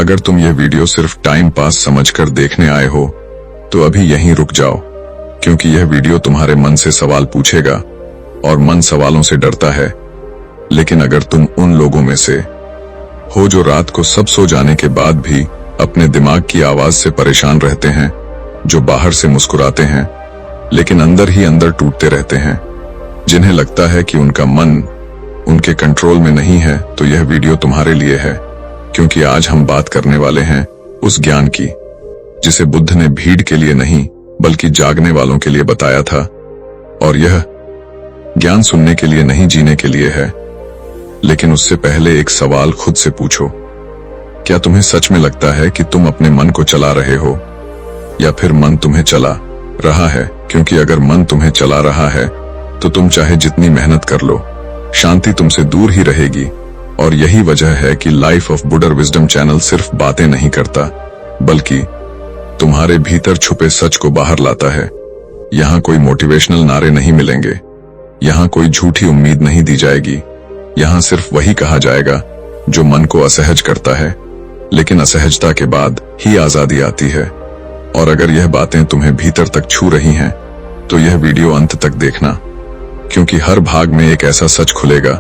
अगर तुम यह वीडियो सिर्फ टाइम पास समझकर देखने आए हो तो अभी यहीं रुक जाओ, क्योंकि यह वीडियो तुम्हारे मन से सवाल पूछेगा और मन सवालों से डरता है। लेकिन अगर तुम उन लोगों में से हो जो रात को सब सो जाने के बाद भी अपने दिमाग की आवाज से परेशान रहते हैं, जो बाहर से मुस्कुराते हैं लेकिन अंदर ही अंदर टूटते रहते हैं, जिन्हें लगता है कि उनका मन उनके कंट्रोल में नहीं है, तो यह वीडियो तुम्हारे लिए है। क्योंकि आज हम बात करने वाले हैं उस ज्ञान की जिसे बुद्ध ने भीड़ के लिए नहीं बल्कि जागने वालों के लिए बताया था। और यह ज्ञान सुनने के लिए नहीं, जीने के लिए है। लेकिन उससे पहले एक सवाल खुद से पूछो, क्या तुम्हें सच में लगता है कि तुम अपने मन को चला रहे हो या फिर मन तुम्हें चला रहा है? क्योंकि अगर मन तुम्हें चला रहा है तो तुम चाहे जितनी मेहनत कर लो, शांति तुमसे दूर ही रहेगी। और यही वजह है कि life of Buddha wisdom channel सिर्फ बातें नहीं करता बल्कि तुम्हारे भीतर छुपे सच को बाहर लाता है। यहाँ कोई मोटिवेशनल नारे नहीं मिलेंगे, यहाँ कोई झूठी उम्मीद नहीं दी जाएगी। यहाँ सिर्फ वही कहा जाएगा जो मन को असहज करता है, लेकिन असहजता के बाद ही आजादी आती है। और अगर यह बातें तुम्हें भीतर तक छू रही हैं तो यह वीडियो अंत तक देखना, क्योंकि हर भाग में एक ऐसा सच खुलेगा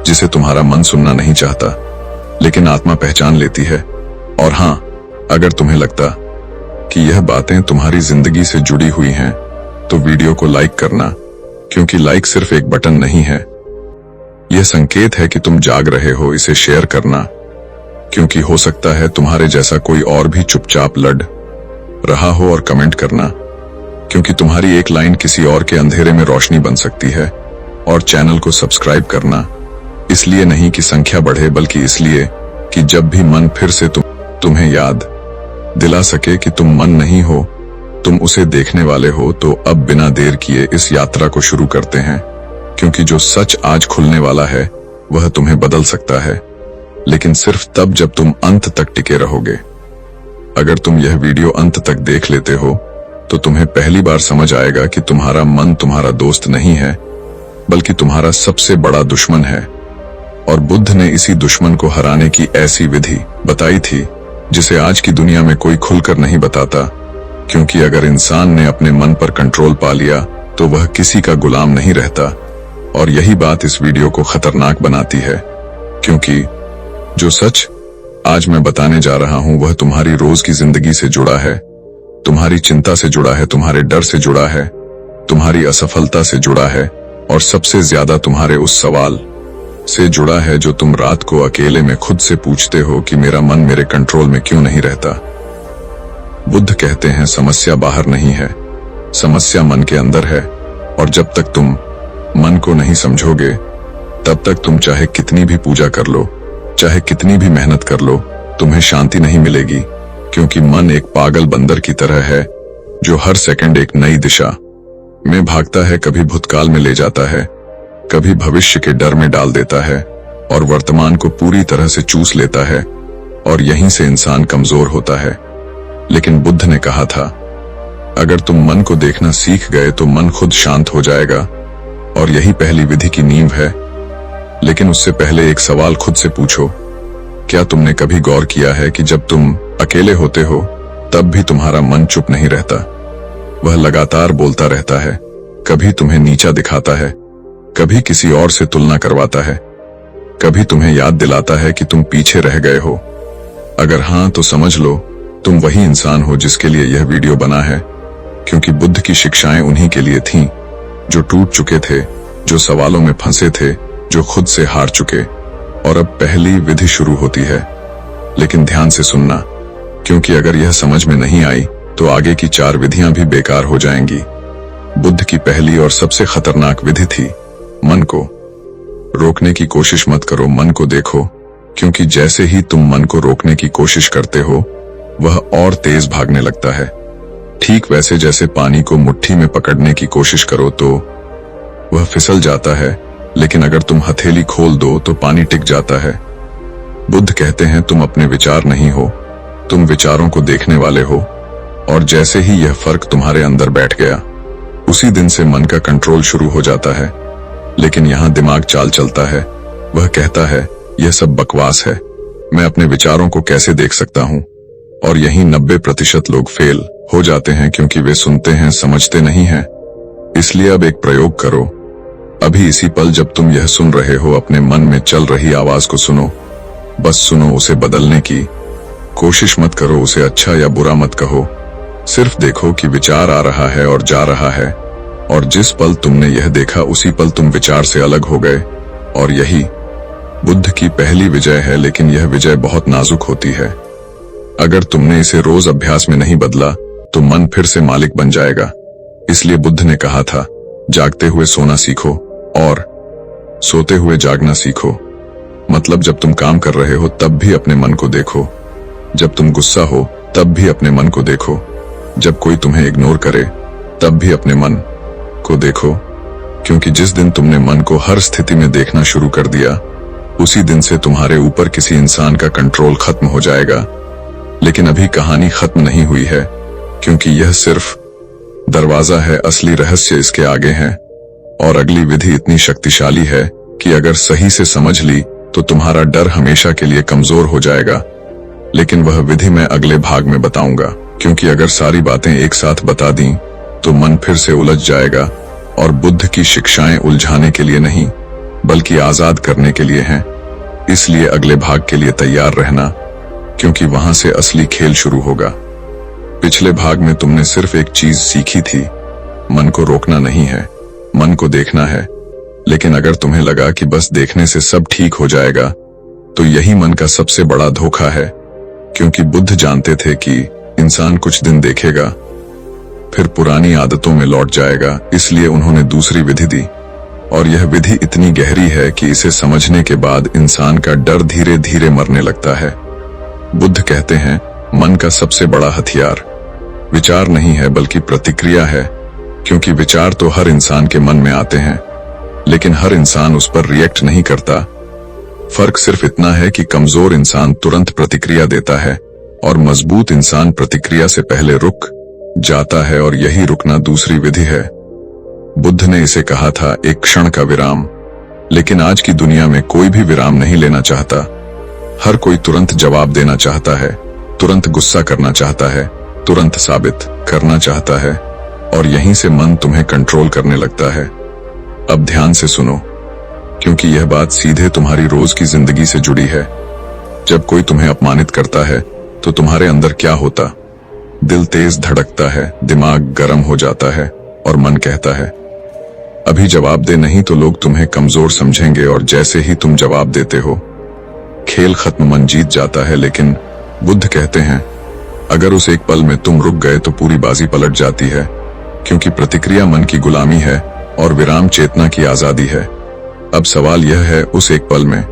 जिसे तुम्हारा मन सुनना नहीं चाहता लेकिन आत्मा पहचान लेती है। और हाँ, अगर तुम्हें लगता कि यह बातें तुम्हारी जिंदगी से जुड़ी हुई हैं तो वीडियो को लाइक करना, क्योंकि लाइक सिर्फ एक बटन नहीं है, यह संकेत है कि तुम जाग रहे हो। इसे शेयर करना, क्योंकि हो सकता है तुम्हारे जैसा कोई और भी चुपचाप लड़ रहा हो। और कमेंट करना, क्योंकि तुम्हारी एक लाइन किसी और के अंधेरे में रोशनी बन सकती है। और चैनल को सब्सक्राइब करना, इसलिए नहीं कि संख्या बढ़े बल्कि इसलिए कि जब भी मन फिर से तुम्हें याद दिला सके कि तुम मन नहीं हो, तुम उसे देखने वाले हो। तो अब बिना देर किए इस यात्रा को शुरू करते हैं, क्योंकि जो सच आज खुलने वाला है वह तुम्हें बदल सकता है, लेकिन सिर्फ तब जब तुम अंत तक टिके रहोगे। अगर तुम यह वीडियो अंत तक देख लेते हो तो तुम्हें पहली बार समझ आएगा कि तुम्हारा मन तुम्हारा दोस्त नहीं है बल्कि तुम्हारा सबसे बड़ा दुश्मन है। और बुद्ध ने इसी दुश्मन को हराने की ऐसी विधि बताई थी जिसे आज की दुनिया में कोई खुलकर नहीं बताता। क्योंकि अगर इंसान ने अपने मन पर कंट्रोल पा लिया तो वह किसी का गुलाम नहीं रहता। और यही बात इस वीडियो को खतरनाक बनाती है, क्योंकि जो सच आज मैं बताने जा रहा हूं वह तुम्हारी रोज की जिंदगी से जुड़ा है, तुम्हारी चिंता से जुड़ा है, तुम्हारे डर से जुड़ा है, तुम्हारी असफलता से जुड़ा है, और सबसे ज्यादा तुम्हारे उस सवाल से जुड़ा है जो तुम रात को अकेले में खुद से पूछते हो कि मेरा मन मेरे कंट्रोल में क्यों नहीं रहता। बुद्ध कहते हैं समस्या बाहर नहीं है, समस्या मन के अंदर है। और जब तक तुम मन को नहीं समझोगे तब तक तुम चाहे कितनी भी पूजा कर लो, चाहे कितनी भी मेहनत कर लो, तुम्हें शांति नहीं मिलेगी। क्योंकि मन एक पागल बंदर की तरह है जो हर सेकंड एक नई दिशा में भागता है, कभी भूतकाल में ले जाता है, कभी भविष्य के डर में डाल देता है, और वर्तमान को पूरी तरह से चूस लेता है। और यहीं से इंसान कमजोर होता है। लेकिन बुद्ध ने कहा था, अगर तुम मन को देखना सीख गए तो मन खुद शांत हो जाएगा। और यही पहली विधि की नींव है। लेकिन उससे पहले एक सवाल खुद से पूछो, क्या तुमने कभी गौर किया है कि जब तुम अकेले होते हो तब भी तुम्हारा मन चुप नहीं रहता? वह लगातार बोलता रहता है, कभी तुम्हें नीचा दिखाता है, कभी किसी और से तुलना करवाता है, कभी तुम्हें याद दिलाता है कि तुम पीछे रह गए हो। अगर हाँ तो समझ लो तुम वही इंसान हो जिसके लिए यह वीडियो बना है। क्योंकि बुद्ध की शिक्षाएं उन्हीं के लिए थीं जो टूट चुके थे, जो सवालों में फंसे थे, जो खुद से हार चुके। और अब पहली विधि शुरू होती है, लेकिन ध्यान से सुनना, क्योंकि अगर यह समझ में नहीं आई तो आगे की 4 विधियां भी बेकार हो जाएंगी। बुद्ध की पहली और सबसे खतरनाक विधि थी, मन को रोकने की कोशिश मत करो, मन को देखो। क्योंकि जैसे ही तुम मन को रोकने की कोशिश करते हो वह और तेज भागने लगता है। ठीक वैसे जैसे पानी को मुट्ठी में पकड़ने की कोशिश करो तो वह फिसल जाता है, लेकिन अगर तुम हथेली खोल दो तो पानी टिक जाता है। बुद्ध कहते हैं तुम अपने विचार नहीं हो, तुम विचारों को देखने वाले हो। और जैसे ही यह फर्क तुम्हारे अंदर बैठ गया उसी दिन से मन का कंट्रोल शुरू हो जाता है। लेकिन यहाँ दिमाग चाल चलता है, वह कहता है यह सब बकवास है, मैं अपने विचारों को कैसे देख सकता हूँ। और यही 90% लोग फेल हो जाते हैं क्योंकि वे सुनते हैं, समझते नहीं हैं। इसलिए अब एक प्रयोग करो। अभी इसी पल जब तुम यह सुन रहे हो, अपने मन में चल रही आवाज को सुनो। बस सुनो, उसे बदलने की कोशिश मत करो, उसे अच्छा या बुरा मत कहो। सिर्फ देखो कि विचार आ रहा है और जा रहा है, और जिस पल तुमने यह देखा उसी पल तुम विचार से अलग हो गए। और यही बुद्ध की पहली विजय है, लेकिन यह विजय बहुत नाजुक होती है। अगर तुमने इसे रोज अभ्यास में नहीं बदला तो मन फिर से मालिक बन जाएगा। इसलिए बुद्ध ने कहा था, जागते हुए सोना सीखो और सोते हुए जागना सीखो। मतलब जब तुम काम कर रहे हो तब भी अपने मन को देखो, जब तुम गुस्सा हो तब भी अपने मन को देखो, जब कोई तुम्हें इग्नोर करे तब भी अपने मन को देखो। क्योंकि जिस दिन तुमने मन को हर स्थिति में देखना शुरू कर दिया, उसी दिन से तुम्हारे ऊपर किसी इंसान का कंट्रोल खत्म हो जाएगा। लेकिन अभी कहानी खत्म नहीं हुई है, क्योंकि यह सिर्फ दरवाजा है, असली रहस्य इसके आगे है। और अगली विधि इतनी शक्तिशाली है कि अगर सही से समझ ली तो तुम्हारा डर हमेशा के लिए कमजोर हो जाएगा। लेकिन वह विधि मैं अगले भाग में बताऊंगा, क्योंकि अगर सारी बातें एक साथ बता दी तो मन फिर से उलझ जाएगा। और बुद्ध की शिक्षाएं उलझाने के लिए नहीं, बल्कि आजाद करने के लिए हैं। इसलिए अगले भाग के लिए तैयार रहना, क्योंकि वहां से असली खेल शुरू होगा। पिछले भाग में तुमने सिर्फ एक चीज सीखी थी, मन को रोकना नहीं है, मन को देखना है। लेकिन अगर तुम्हें लगा कि बस देखने से सब ठीक हो जाएगा, तो यही मन का सबसे बड़ा धोखा है। क्योंकि बुद्ध जानते थे कि इंसान कुछ दिन देखेगा, फिर पुरानी आदतों में लौट जाएगा। इसलिए उन्होंने दूसरी विधि दी, और यह विधि इतनी गहरी है कि इसे समझने के बाद इंसान का डर धीरे धीरे मरने लगता है। बुद्ध कहते हैं, मन का सबसे बड़ा हथियार विचार नहीं है, बल्कि प्रतिक्रिया है। क्योंकि विचार तो हर इंसान के मन में आते हैं, लेकिन हर इंसान उस पर रिएक्ट नहीं करता। फर्क सिर्फ इतना है कि कमजोर इंसान तुरंत प्रतिक्रिया देता है, और मजबूत इंसान प्रतिक्रिया से पहले रुक जाता है। और यही रुकना दूसरी विधि है। बुद्ध ने इसे कहा था एक क्षण का विराम। लेकिन आज की दुनिया में कोई भी विराम नहीं लेना चाहता। हर कोई तुरंत जवाब देना चाहता है, तुरंत गुस्सा करना चाहता है, तुरंत साबित करना चाहता है, और यहीं से मन तुम्हें कंट्रोल करने लगता है। अब ध्यान से सुनो, क्योंकि यह बात सीधे तुम्हारी रोज की जिंदगी से जुड़ी है। जब कोई तुम्हें अपमानित करता है तो तुम्हारे अंदर क्या होता? दिल तेज धड़कता है, दिमाग गर्म हो जाता है, और मन कहता है अभी जवाब दे, नहीं तो लोग तुम्हें कमजोर समझेंगे। और जैसे ही तुम जवाब देते हो, खेल खत्म, मन जीत जाता है। लेकिन बुद्ध कहते हैं, अगर उस एक पल में तुम रुक गए तो पूरी बाजी पलट जाती है। क्योंकि प्रतिक्रिया मन की गुलामी है और विराम चेतना की आजादी है। अब सवाल यह है, उस एक पल में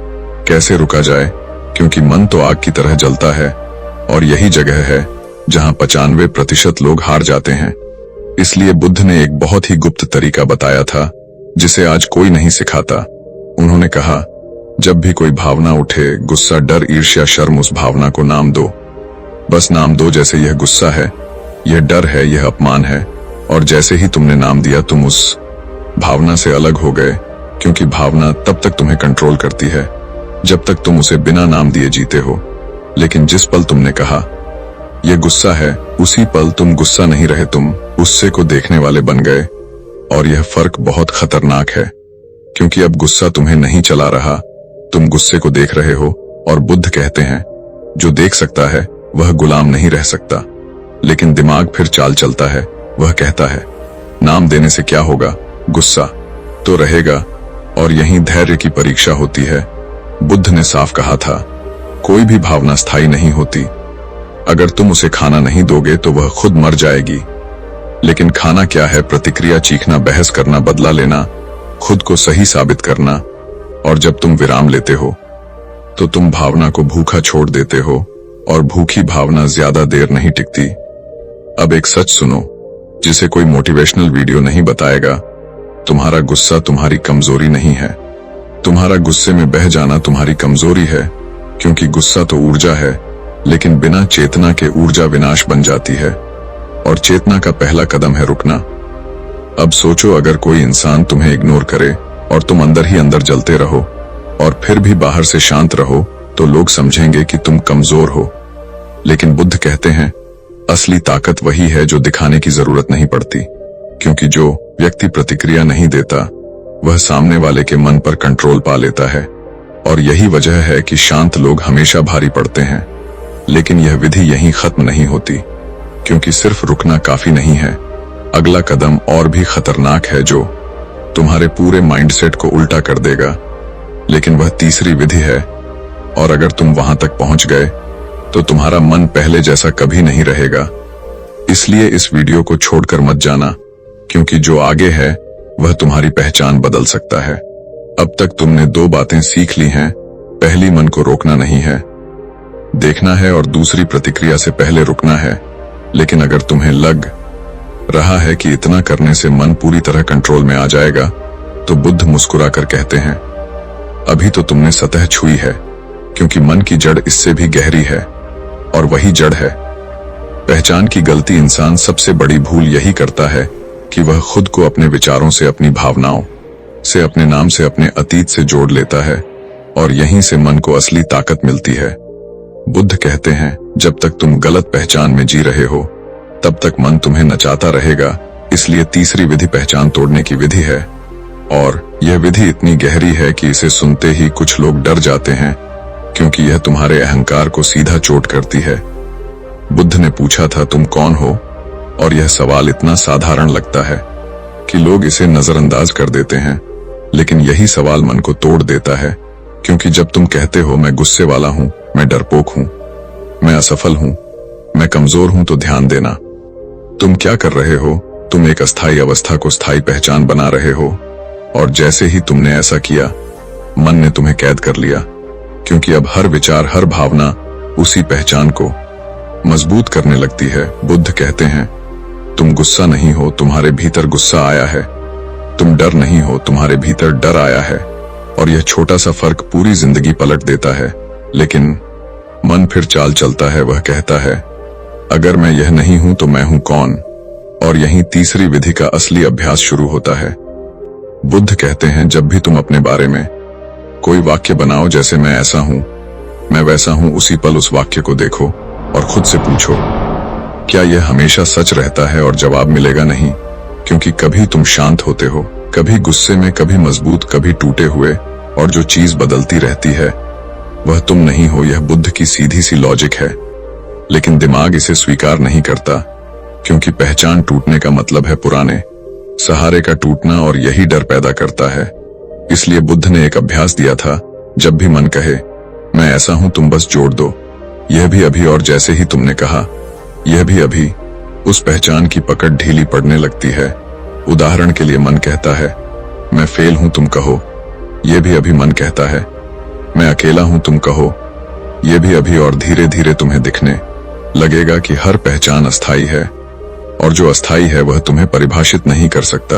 कैसे रुका जाए? क्योंकि मन तो आग की तरह जलता है, और यही जगह है जहां 95% लोग हार जाते हैं। इसलिए बुद्ध ने एक बहुत ही गुप्त तरीका बताया था, जिसे आज कोई नहीं सिखाता। उन्होंने कहा, जब भी कोई भावना उठे, गुस्सा, डर, ईर्ष्या, शर्म, उस भावना को नाम दो। बस नाम दो, जैसे यह गुस्सा है, यह डर है, यह अपमान है। और जैसे ही तुमने नाम दिया, तुम उस भावना से अलग हो गए। क्योंकि भावना तब तक तुम्हें कंट्रोल करती है जब तक तुम उसे बिना नाम दिए जीते हो। लेकिन जिस पल तुमने कहा यह गुस्सा है, उसी पल तुम गुस्सा नहीं रहे, तुम गुस्से को देखने वाले बन गए। और यह फर्क बहुत खतरनाक है, क्योंकि अब गुस्सा तुम्हें नहीं चला रहा, तुम गुस्से को देख रहे हो। और बुद्ध कहते हैं, जो देख सकता है वह गुलाम नहीं रह सकता। लेकिन दिमाग फिर चाल चलता है, वह कहता है नाम देने से क्या होगा, गुस्सा तो रहेगा। और यही धैर्य की परीक्षा होती है। बुद्ध ने साफ कहा था, कोई भी भावना स्थायी नहीं होती। अगर तुम उसे खाना नहीं दोगे तो वह खुद मर जाएगी। लेकिन खाना क्या है? प्रतिक्रिया, चीखना, बहस करना, बदला लेना, खुद को सही साबित करना। और जब तुम विराम लेते हो तो तुम भावना को भूखा छोड़ देते हो, और भूखी भावना ज्यादा देर नहीं टिकती। अब एक सच सुनो, जिसे कोई मोटिवेशनल वीडियो नहीं बताएगा। तुम्हारा गुस्सा तुम्हारी कमजोरी नहीं है। तुम्हारा गुस्से में बह जाना तुम्हारी कमजोरी है। क्योंकि गुस्सा तो ऊर्जा है, लेकिन बिना चेतना के ऊर्जा विनाश बन जाती है। और चेतना का पहला कदम है रुकना। अब सोचो, अगर कोई इंसान तुम्हें इग्नोर करे और तुम अंदर ही अंदर जलते रहो और फिर भी बाहर से शांत रहो, तो लोग समझेंगे कि तुम कमजोर हो। लेकिन बुद्ध कहते हैं असली ताकत वही है जो दिखाने की जरूरत नहीं पड़ती, क्योंकि जो व्यक्ति प्रतिक्रिया नहीं देता वह सामने वाले के मन पर कंट्रोल पा लेता है। और यही वजह है कि शांत लोग हमेशा भारी पड़ते हैं। लेकिन यह विधि यहीं खत्म नहीं होती, क्योंकि सिर्फ रुकना काफी नहीं है। अगला कदम और भी खतरनाक है, जो तुम्हारे पूरे माइंडसेट को उल्टा कर देगा। लेकिन वह तीसरी विधि है, और अगर तुम वहां तक पहुंच गए तो तुम्हारा मन पहले जैसा कभी नहीं रहेगा। इसलिए इस वीडियो को छोड़कर मत जाना, क्योंकि जो आगे है वह तुम्हारी पहचान बदल सकता है। अब तक तुमने दो बातें सीख ली हैं। पहली, मन को रोकना नहीं है, देखना है, और दूसरी, प्रतिक्रिया से पहले रुकना है। लेकिन अगर तुम्हें लग रहा है कि इतना करने से मन पूरी तरह कंट्रोल में आ जाएगा, तो बुद्ध मुस्कुराकर कहते हैं अभी तो तुमने सतह छुई है, क्योंकि मन की जड़ इससे भी गहरी है। और वही जड़ है पहचान की गलती। इंसान सबसे बड़ी भूल यही करता है कि वह खुद को अपने विचारों से, अपनी भावनाओं से, अपने नाम से, अपने अतीत से जोड़ लेता है, और यहीं से मन को असली ताकत मिलती है। बुद्ध कहते हैं जब तक तुम गलत पहचान में जी रहे हो तब तक मन तुम्हें नचाता रहेगा। इसलिए तीसरी विधि पहचान तोड़ने की विधि है, और यह विधि इतनी गहरी है कि इसे सुनते ही कुछ लोग डर जाते हैं, क्योंकि यह तुम्हारे अहंकार को सीधा चोट करती है। बुद्ध ने पूछा था तुम कौन हो, और यह सवाल इतना साधारण लगता है कि लोग इसे नजरअंदाज कर देते हैं। लेकिन यही सवाल मन को तोड़ देता है, क्योंकि जब तुम कहते हो मैं गुस्से वाला हूं, मैं डरपोक हूं, मैं असफल हूं, मैं कमजोर हूं, तो ध्यान देना तुम क्या कर रहे हो। तुम एक अस्थायी अवस्था को स्थायी पहचान बना रहे हो, और जैसे ही तुमने ऐसा किया मन ने तुम्हें कैद कर लिया, क्योंकि अब हर विचार, हर भावना उसी पहचान को मजबूत करने लगती है। बुद्ध कहते हैं तुम गुस्सा नहीं हो, तुम्हारे भीतर गुस्सा आया है। तुम डर नहीं हो, तुम्हारे भीतर डर आया है। और यह छोटा सा फर्क पूरी जिंदगी पलट देता है। लेकिन मन फिर चाल चलता है, वह कहता है अगर मैं यह नहीं हूं तो मैं हूं कौन। और यहीं तीसरी विधि का असली अभ्यास शुरू होता है। बुद्ध कहते हैं जब भी तुम अपने बारे में कोई वाक्य बनाओ, जैसे मैं ऐसा हूं, मैं वैसा हूं, उसी पल उस वाक्य को देखो और खुद से पूछो क्या यह हमेशा सच रहता है। और जवाब मिलेगा नहीं, क्योंकि कभी तुम शांत होते हो, कभी गुस्से में, कभी मजबूत, कभी टूटे हुए, और जो चीज बदलती रहती है वह तुम नहीं हो। यह बुद्ध की सीधी सी लॉजिक है, लेकिन दिमाग इसे स्वीकार नहीं करता, क्योंकि पहचान टूटने का मतलब है पुराने सहारे का टूटना, और यही डर पैदा करता है। इसलिए बुद्ध ने एक अभ्यास दिया था, जब भी मन कहे मैं ऐसा हूं, तुम बस जोड़ दो यह भी अभी, और जैसे ही तुमने कहा यह भी अभी, उस पहचान की पकड़ ढीली पड़ने लगती है। उदाहरण के लिए मन कहता है मैं फेल हूं, तुम कहो यह भी अभी। मन कहता है मैं अकेला हूं, तुम कहो यह भी अभी। और धीरे धीरे तुम्हें दिखने लगेगा कि हर पहचान अस्थायी है, और जो अस्थायी है वह तुम्हें परिभाषित नहीं कर सकता।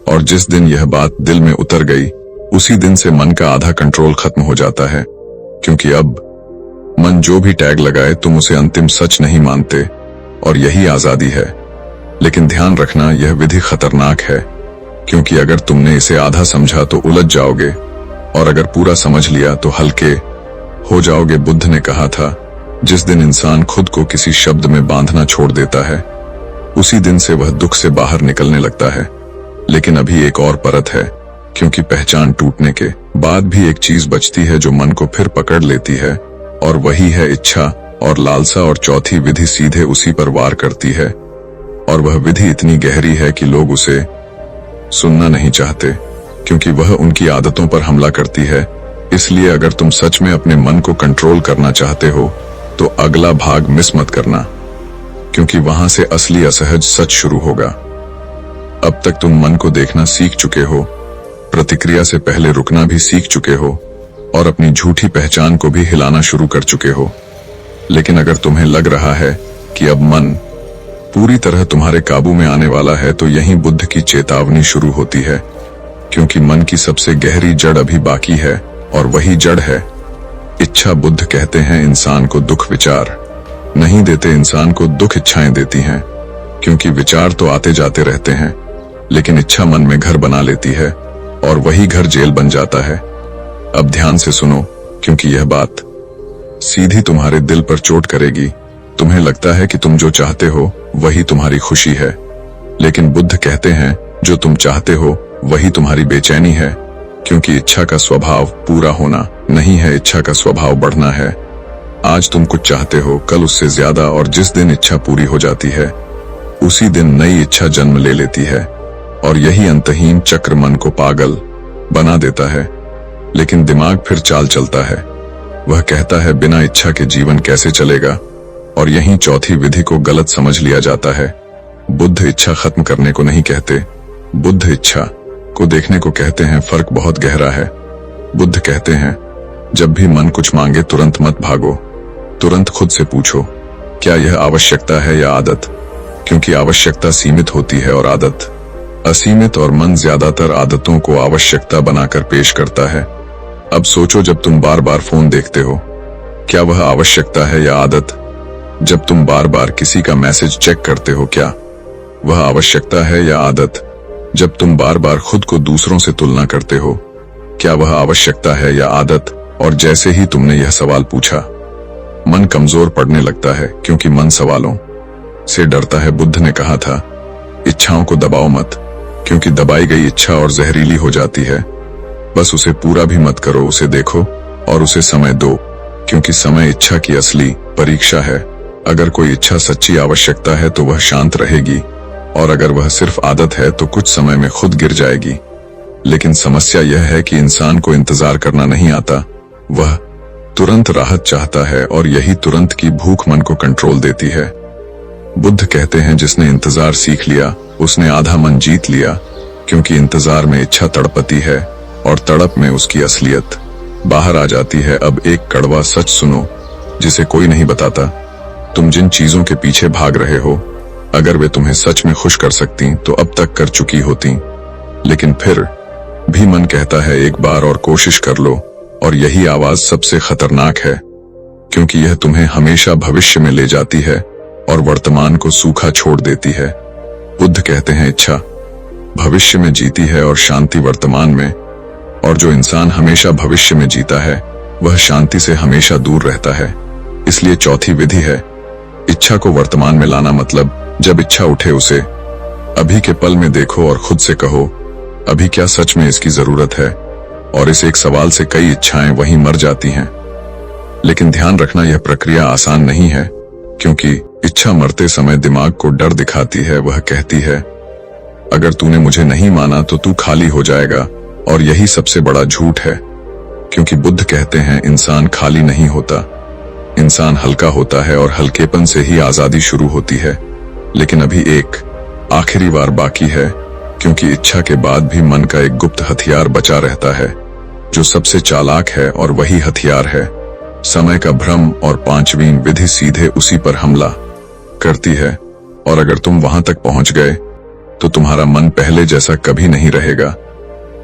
और जिस दिन यह बात दिल में उतर गई, उसी दिन से मन का आधा कंट्रोल खत्म हो जाता है, क्योंकि अब मन जो भी टैग लगाए तुम उसे अंतिम सच नहीं मानते, और यही आजादी है। लेकिन ध्यान रखना यह विधि खतरनाक है, क्योंकि अगर तुमने इसे आधा समझा तो उलझ जाओगे, और अगर पूरा समझ लिया तो हल्के हो जाओगे। बुद्ध ने कहा था जिस दिन इंसान खुद को किसी शब्द में बांधना छोड़ देता है, उसी दिन से वह दुख से बाहर निकलने लगता है। लेकिन अभी एक और परत है, क्योंकि पहचान टूटने के बाद भी एक चीज बचती है जो मन को फिर पकड़ लेती है, और वही है इच्छा और लालसा। और चौथी विधि सीधे उसी पर वार करती है, और वह विधि इतनी गहरी है कि लोग उसे सुनना नहीं चाहते, क्योंकि वह उनकी आदतों पर हमला करती है। इसलिए अगर तुम सच में अपने मन को कंट्रोल करना चाहते हो तो अगला भाग मिस मत करना, क्योंकि वहां से असली असहज सच शुरू होगा। अब तक तुम मन को देखना सीख चुके हो, प्रतिक्रिया से पहले रुकना भी सीख चुके हो, और अपनी झूठी पहचान को भी हिलाना शुरू कर चुके हो। लेकिन अगर तुम्हें लग रहा है कि अब मन पूरी तरह तुम्हारे काबू में आने वाला है, तो यहीं बुद्ध की चेतावनी शुरू होती है, क्योंकि मन की सबसे गहरी जड़ अभी बाकी है, और वही जड़ है इच्छा। बुद्ध कहते हैं इंसान को दुख विचार नहीं देते, इंसान को दुख इच्छाएं देती हैं, क्योंकि विचार तो आते जाते रहते हैं, लेकिन इच्छा मन में घर बना लेती है, और वही घर जेल बन जाता है। अब ध्यान से सुनो, क्योंकि यह बात सीधी तुम्हारे दिल पर चोट करेगी। तुम्हें लगता है कि तुम जो चाहते हो वही तुम्हारी खुशी है, लेकिन बुद्ध कहते हैं जो तुम चाहते हो वही तुम्हारी बेचैनी है, क्योंकि इच्छा का स्वभाव पूरा होना नहीं है, इच्छा का स्वभाव बढ़ना है। आज तुम कुछ चाहते हो, कल उससे ज्यादा, और जिस दिन इच्छा पूरी हो जाती है उसी दिन नई इच्छा जन्म ले लेती है, और यही अंतहीन चक्र मन को पागल बना देता है। लेकिन दिमाग फिर चाल चलता है, वह कहता है बिना इच्छा के जीवन कैसे चलेगा, और यही चौथी विधि को गलत समझ लिया जाता है। बुद्ध इच्छा खत्म करने को नहीं कहते, बुद्ध इच्छा को देखने को कहते हैं। फर्क बहुत गहरा है। बुद्ध कहते हैं जब भी मन कुछ मांगे तुरंत मत भागो, तुरंत खुद से पूछो क्या यह आवश्यकता है या आदत, क्योंकि आवश्यकता सीमित होती है और आदत असीमित, और मन ज्यादातर आदतों को आवश्यकता बनाकर पेश करता है। अब सोचो, जब तुम बार बार फोन देखते हो क्या वह आवश्यकता है या आदत? जब तुम बार बार किसी का मैसेज चेक करते हो क्या वह आवश्यकता है या आदत? जब तुम बार बार खुद को दूसरों से तुलना करते हो क्या वह आवश्यकता है या आदत? और जैसे ही तुमने यह सवाल पूछा मन कमजोर पड़ने लगता है, क्योंकि मन सवालों से डरता है। बुद्ध ने कहा था इच्छाओं को दबाओ मत, क्योंकि दबाई गई इच्छा और जहरीली हो जाती है। बस उसे पूरा भी मत करो, उसे देखो और उसे समय दो, क्योंकि समय इच्छा की असली परीक्षा है। अगर कोई इच्छा सच्ची आवश्यकता है तो वह शांत रहेगी, और अगर वह सिर्फ आदत है तो कुछ समय में खुद गिर जाएगी। लेकिन समस्या यह है कि इंसान को इंतजार करना नहीं आता, वह तुरंत राहत चाहता है, और यही तुरंत की भूख मन को कंट्रोल देती है। बुद्ध कहते हैं जिसने इंतजार सीख लिया उसने आधा मन जीत लिया, क्योंकि इंतजार में इच्छा तड़पती है और तड़प में उसकी असलियत बाहर आ जाती है। अब एक कड़वा सच सुनो जिसे कोई नहीं बताता। तुम जिन चीजों के पीछे भाग रहे हो, अगर वे तुम्हें सच में खुश कर सकती तो अब तक कर चुकी होती। लेकिन फिर भी मन कहता है एक बार और कोशिश कर लो, और यही आवाज सबसे खतरनाक है, क्योंकि यह तुम्हें हमेशा भविष्य में ले जाती है और वर्तमान को सूखा छोड़ देती है। बुद्ध कहते हैं इच्छा भविष्य में जीती है और शांति वर्तमान में, और जो इंसान हमेशा भविष्य में जीता है वह शांति से हमेशा दूर रहता है। इसलिए चौथी विधि है इच्छा को वर्तमान में लाना, मतलब जब इच्छा उठे उसे अभी के पल में देखो और खुद से कहो अभी क्या सच में इसकी जरूरत है, और इस एक सवाल से कई इच्छाएं वहीं मर जाती हैं। लेकिन ध्यान रखना यह प्रक्रिया आसान नहीं है, क्योंकि इच्छा मरते समय दिमाग को डर दिखाती है। वह कहती है अगर तूने मुझे नहीं माना तो तू खाली हो जाएगा, और यही सबसे बड़ा झूठ है, क्योंकि बुद्ध कहते हैं इंसान खाली नहीं होता, इंसान हल्का होता है, और हल्केपन से ही आजादी शुरू होती है। लेकिन अभी एक आखिरी बार बाकी है, क्योंकि इच्छा के बाद भी मन का एक गुप्त हथियार बचा रहता है जो सबसे चालाक है, और वही हथियार है समय का भ्रम। और पांचवीं विधि सीधे उसी पर हमला करती है, और अगर तुम वहां तक पहुंच गए तो तुम्हारा मन पहले जैसा कभी नहीं रहेगा।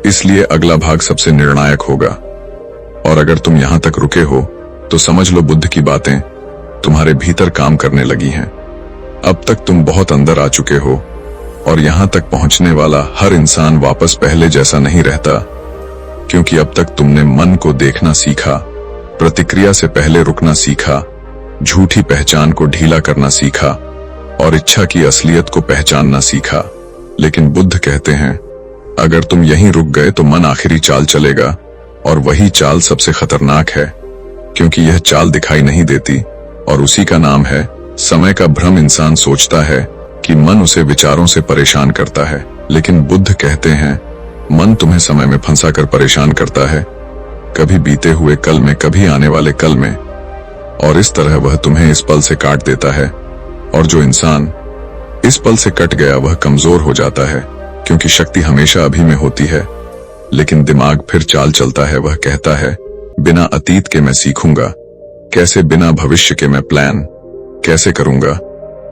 इसलिए अगला भाग सबसे निर्णायक होगा, और अगर तुम यहां तक रुके हो तो समझ लो बुद्ध की बातें तुम्हारे भीतर काम करने लगी हैं। अब तक तुम बहुत अंदर आ चुके हो, और यहां तक पहुंचने वाला हर इंसान वापस पहले जैसा नहीं रहता, क्योंकि अब तक तुमने मन को देखना सीखा, प्रतिक्रिया से पहले रुकना सीखा, झूठी पहचान को ढीला करना सीखा, और इच्छा की असलियत को पहचानना सीखा। लेकिन बुद्ध कहते हैं अगर तुम यहीं रुक गए तो मन आखिरी चाल चलेगा, और वही चाल सबसे खतरनाक है, क्योंकि यह चाल दिखाई नहीं देती, और उसी का नाम है समय का भ्रम। इंसान सोचता है कि मन उसे विचारों से परेशान करता है, लेकिन बुद्ध कहते हैं मन तुम्हें समय में फंसा कर परेशान करता है, कभी बीते हुए कल में, कभी आने वाले कल में, और इस तरह वह तुम्हें इस पल से काट देता है। और जो इंसान इस पल से कट गया वह कमजोर हो जाता है, क्योंकि शक्ति हमेशा अभी में होती है। लेकिन दिमाग फिर चाल चलता है, वह कहता है बिना अतीत के मैं सीखूंगा कैसे, बिना भविष्य के मैं प्लान कैसे करूंगा।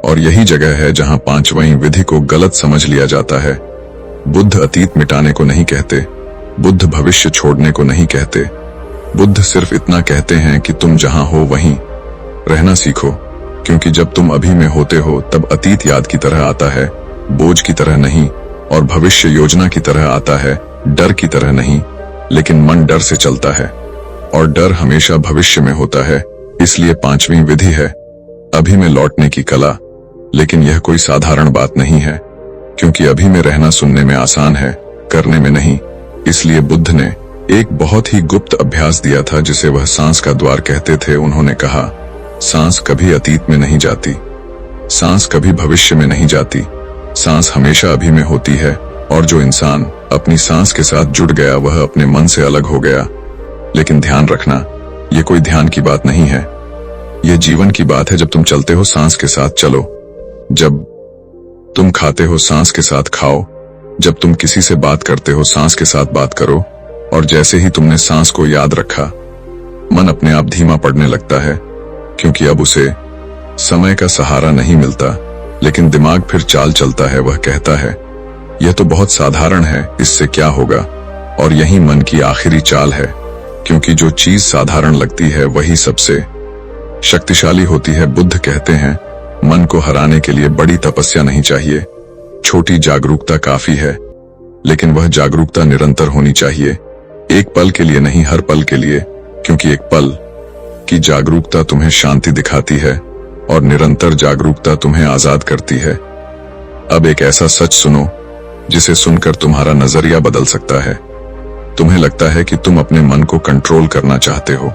और यही जगह है जहां पांचवीं विधि को गलत समझ लिया जाता है। बुद्ध अतीत मिटाने को नहीं कहते, बुद्ध भविष्य छोड़ने को नहीं कहते, बुद्ध सिर्फ इतना कहते हैं कि तुम जहां हो वहीं रहना सीखो, क्योंकि जब तुम अभी में होते हो तब अतीत याद की तरह आता है, बोझ की तरह नहीं, और भविष्य योजना की तरह आता है, डर की तरह नहीं। लेकिन मन डर से चलता है, और डर हमेशा भविष्य में होता है। इसलिए पांचवी विधि है अभी में लौटने की कला। लेकिन यह कोई साधारण बात नहीं है, क्योंकि अभी में रहना सुनने में आसान है, करने में नहीं। इसलिए बुद्ध ने एक बहुत ही गुप्त अभ्यास दिया था जिसे वह सांस का द्वार कहते थे। उन्होंने कहा, सांस कभी अतीत में नहीं जाती, सांस कभी भविष्य में नहीं जाती, सांस हमेशा अभी में होती है। और जो इंसान अपनी सांस के साथ जुड़ गया वह अपने मन से अलग हो गया। लेकिन ध्यान रखना, ये कोई ध्यान की बात नहीं है, यह जीवन की बात है। जब तुम चलते हो सांस के साथ चलो, जब तुम खाते हो सांस के साथ खाओ, जब तुम किसी से बात करते हो सांस के साथ बात करो। और जैसे ही तुमने सांस को याद रखा, मन अपने आप धीमा पड़ने लगता है, क्योंकि अब उसे समय का सहारा नहीं मिलता। लेकिन दिमाग फिर चाल चलता है, वह कहता है यह तो बहुत साधारण है, इससे क्या होगा। और यही मन की आखिरी चाल है, क्योंकि जो चीज साधारण लगती है वही सबसे शक्तिशाली होती है। बुद्ध कहते हैं मन को हराने के लिए बड़ी तपस्या नहीं चाहिए, छोटी जागरूकता काफी है। लेकिन वह जागरूकता निरंतर होनी चाहिए, एक पल के लिए नहीं, हर पल के लिए। क्योंकि एक पल की जागरूकता तुम्हें शांति दिखाती है और निरंतर जागरूकता तुम्हें आजाद करती है। अब एक ऐसा सच सुनो जिसे सुनकर तुम्हारा नजरिया बदल सकता है। तुम्हें लगता है कि तुम अपने मन को कंट्रोल करना चाहते हो,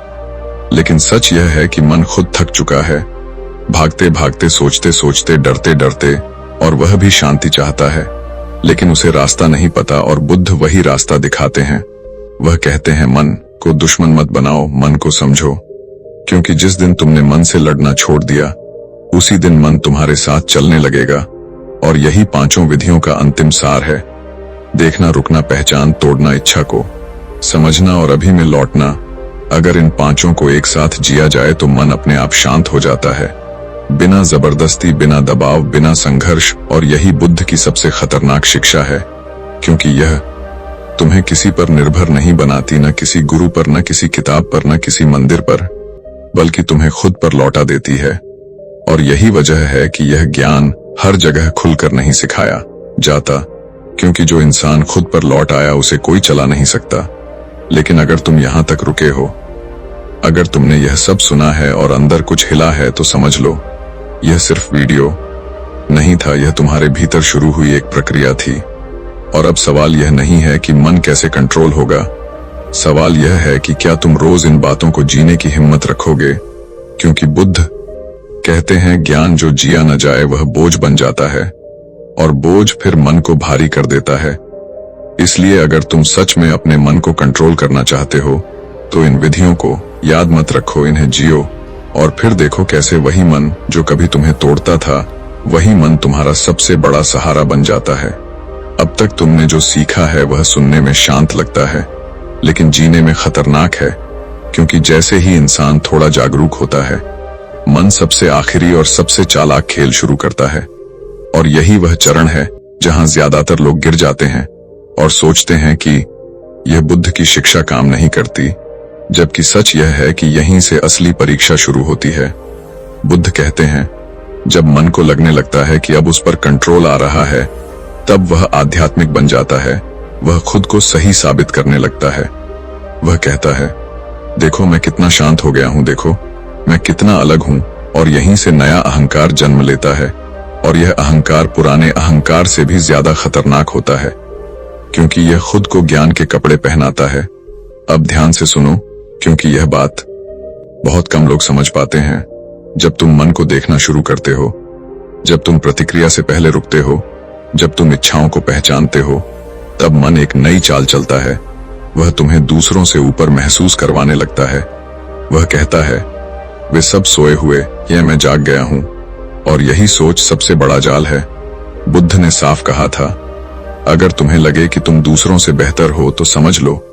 लेकिन सच यह है कि मन खुद थक चुका है, भागते भागते, सोचते सोचते, डरते डरते, और वह भी शांति चाहता है, लेकिन उसे रास्ता नहीं पता। और बुद्ध वही रास्ता दिखाते हैं। वह कहते हैं मन को दुश्मन मत बनाओ, मन को समझो। क्योंकि जिस दिन तुमने मन से लड़ना छोड़ दिया, उसी दिन मन तुम्हारे साथ चलने लगेगा। और यही पांचों विधियों का अंतिम सार है। देखना, रुकना, पहचान, तोड़ना, इच्छा को समझना और अभी में लौटना। अगर इन पांचों को एक साथ जिया जाए तो मन अपने आप शांत हो जाता है, बिना जबरदस्ती, बिना दबाव, बिना संघर्ष। और यही बुद्ध की सबसे खतरनाक शिक्षा है, क्योंकि यह तुम्हें किसी पर निर्भर नहीं बनाती, न किसी गुरु पर, न किसी किताब पर, न किसी मंदिर पर, बल्कि तुम्हें खुद पर लौटा देती है। और यही वजह है कि यह ज्ञान हर जगह खुलकर नहीं सिखाया जाता, क्योंकि जो इंसान खुद पर लौट आया उसे कोई चला नहीं सकता। लेकिन अगर तुम यहां तक रुके हो, अगर तुमने यह सब सुना है और अंदर कुछ हिला है, तो समझ लो यह सिर्फ वीडियो नहीं था, यह तुम्हारे भीतर शुरू हुई एक प्रक्रिया थी। और अब सवाल यह नहीं है कि मन कैसे कंट्रोल होगा, सवाल यह है कि क्या तुम रोज इन बातों को जीने की हिम्मत रखोगे। क्योंकि बुद्ध कहते हैं ज्ञान जो जिया न जाए वह बोझ बन जाता है, और बोझ फिर मन को भारी कर देता है। इसलिए अगर तुम सच में अपने मन को कंट्रोल करना चाहते हो, तो इन विधियों को याद मत रखो, इन्हें जियो। और फिर देखो कैसे वही मन जो कभी तुम्हें तोड़ता था, वही मन तुम्हारा सबसे बड़ा सहारा बन जाता है। अब तक तुमने जो सीखा है वह सुनने में शांत लगता है, लेकिन जीने में खतरनाक है। क्योंकि जैसे ही इंसान थोड़ा जागरूक होता है, मन सबसे आखिरी और सबसे चालाक खेल शुरू करता है। और यही वह चरण है जहां ज्यादातर लोग गिर जाते हैं और सोचते हैं कि यह बुद्ध की शिक्षा काम नहीं करती, जबकि सच यह है कि यहीं से असली परीक्षा शुरू होती है। बुद्ध कहते हैं जब मन को लगने लगता है कि अब उस पर कंट्रोल आ रहा है, तब वह आध्यात्मिक बन जाता है, वह खुद को सही साबित करने लगता है। वह कहता है देखो मैं कितना शांत हो गया हूं, देखो मैं कितना अलग हूं। और यहीं से नया अहंकार जन्म लेता है। और यह अहंकार पुराने अहंकार से भी ज्यादा खतरनाक होता है, क्योंकि यह खुद को ज्ञान के कपड़े पहनाता है। अब ध्यान से सुनो, क्योंकि यह बात बहुत कम लोग समझ पाते हैं। जब तुम मन को देखना शुरू करते हो, जब तुम प्रतिक्रिया से पहले रुकते हो, जब तुम इच्छाओं को पहचानते हो, तब मन एक नई चाल चलता है। वह तुम्हें दूसरों से ऊपर महसूस करवाने लगता है। वह कहता है वे सब सोए हुए, यह मैं जाग गया हूं। और यही सोच सबसे बड़ा जाल है। बुद्ध ने साफ कहा था, अगर तुम्हें लगे कि तुम दूसरों से बेहतर हो तो समझ लो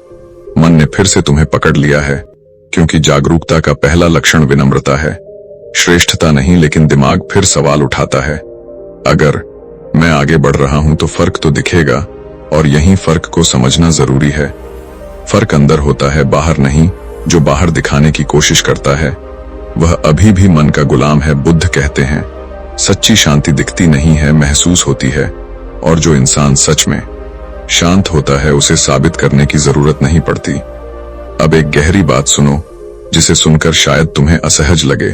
मन ने फिर से तुम्हें पकड़ लिया है। क्योंकि जागरूकता का पहला लक्षण विनम्रता है, श्रेष्ठता नहीं। लेकिन दिमाग फिर सवाल उठाता है, अगर मैं आगे बढ़ रहा हूं तो फर्क तो दिखेगा। और यही फर्क को समझना जरूरी है। फर्क अंदर होता है, बाहर नहीं। जो बाहर दिखाने की कोशिश करता है वह अभी भी मन का गुलाम है। बुद्ध कहते हैं सच्ची शांति दिखती नहीं है, महसूस होती है। और जो इंसान सच में शांत होता है उसे साबित करने की जरूरत नहीं पड़ती। अब एक गहरी बात सुनो, जिसे सुनकर शायद तुम्हें असहज लगे।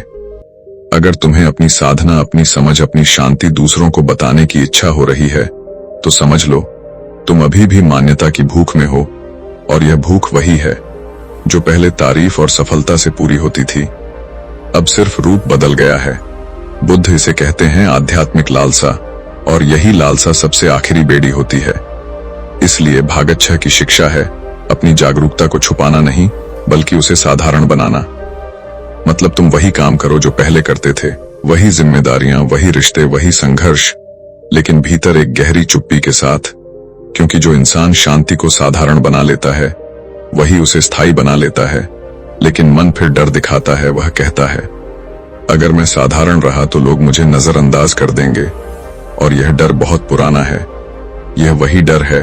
अगर तुम्हें अपनी साधना, अपनी समझ, अपनी शांति दूसरों को बताने की इच्छा हो रही है तो समझ लो तुम अभी भी मान्यता की भूख में हो, और यह भूख वही है जो पहले तारीफ और सफलता से पूरी होती थी, अब सिर्फ रूप बदल गया है। बुद्ध इसे कहते हैं आध्यात्मिक लालसा, और यही लालसा सबसे आखिरी बेड़ी होती है। इसलिए भागवत 6 की शिक्षा है अपनी जागरूकता को छुपाना नहीं, बल्कि उसे साधारण बनाना। मतलब तुम वही काम करो जो पहले करते थे, वही जिम्मेदारियां, वही रिश्ते, वही संघर्ष, लेकिन भीतर एक गहरी चुप्पी के साथ, क्योंकि जो इंसान शांति को साधारण बना लेता है वही उसे स्थायी बना लेता है। लेकिन मन फिर डर दिखाता है, वह कहता है अगर मैं साधारण रहा तो लोग मुझे नजरअंदाज कर देंगे, और यह डर बहुत पुराना है। यह वही डर है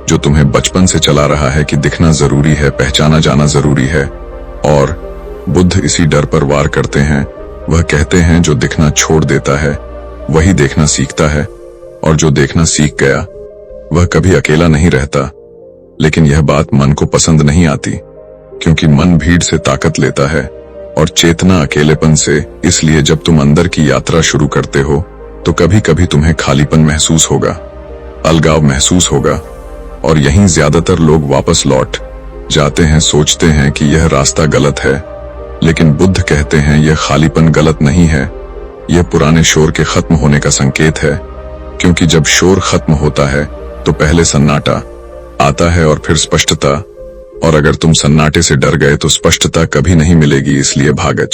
जो तुम्हें बचपन से चला रहा है कि दिखना जरूरी है, पहचाना जाना जरूरी है। और बुद्ध इसी डर पर वार करते हैं। वह कहते हैं जो दिखना छोड़ देता है वही देखना सीखता है, और जो देखना सीख गया वह कभी अकेला नहीं रहता। लेकिन यह बात मन को पसंद नहीं आती, क्योंकि मन भीड़ से ताकत लेता है और चेतना अकेलेपन से। इसलिए जब तुम अंदर की यात्रा शुरू करते हो तो कभी कभी तुम्हें खालीपन महसूस होगा, अलगाव महसूस होगा, और यहीं ज्यादातर लोग वापस लौट जाते हैं, सोचते हैं कि यह रास्ता गलत है। लेकिन बुद्ध कहते हैं यह खालीपन गलत नहीं है, यह पुराने शोर के खत्म होने का संकेत है। क्योंकि जब शोर खत्म होता है तो पहले सन्नाटा आता है और फिर स्पष्टता, और अगर तुम सन्नाटे से डर गए तो स्पष्टता कभी नहीं मिलेगी। इसलिए भागवत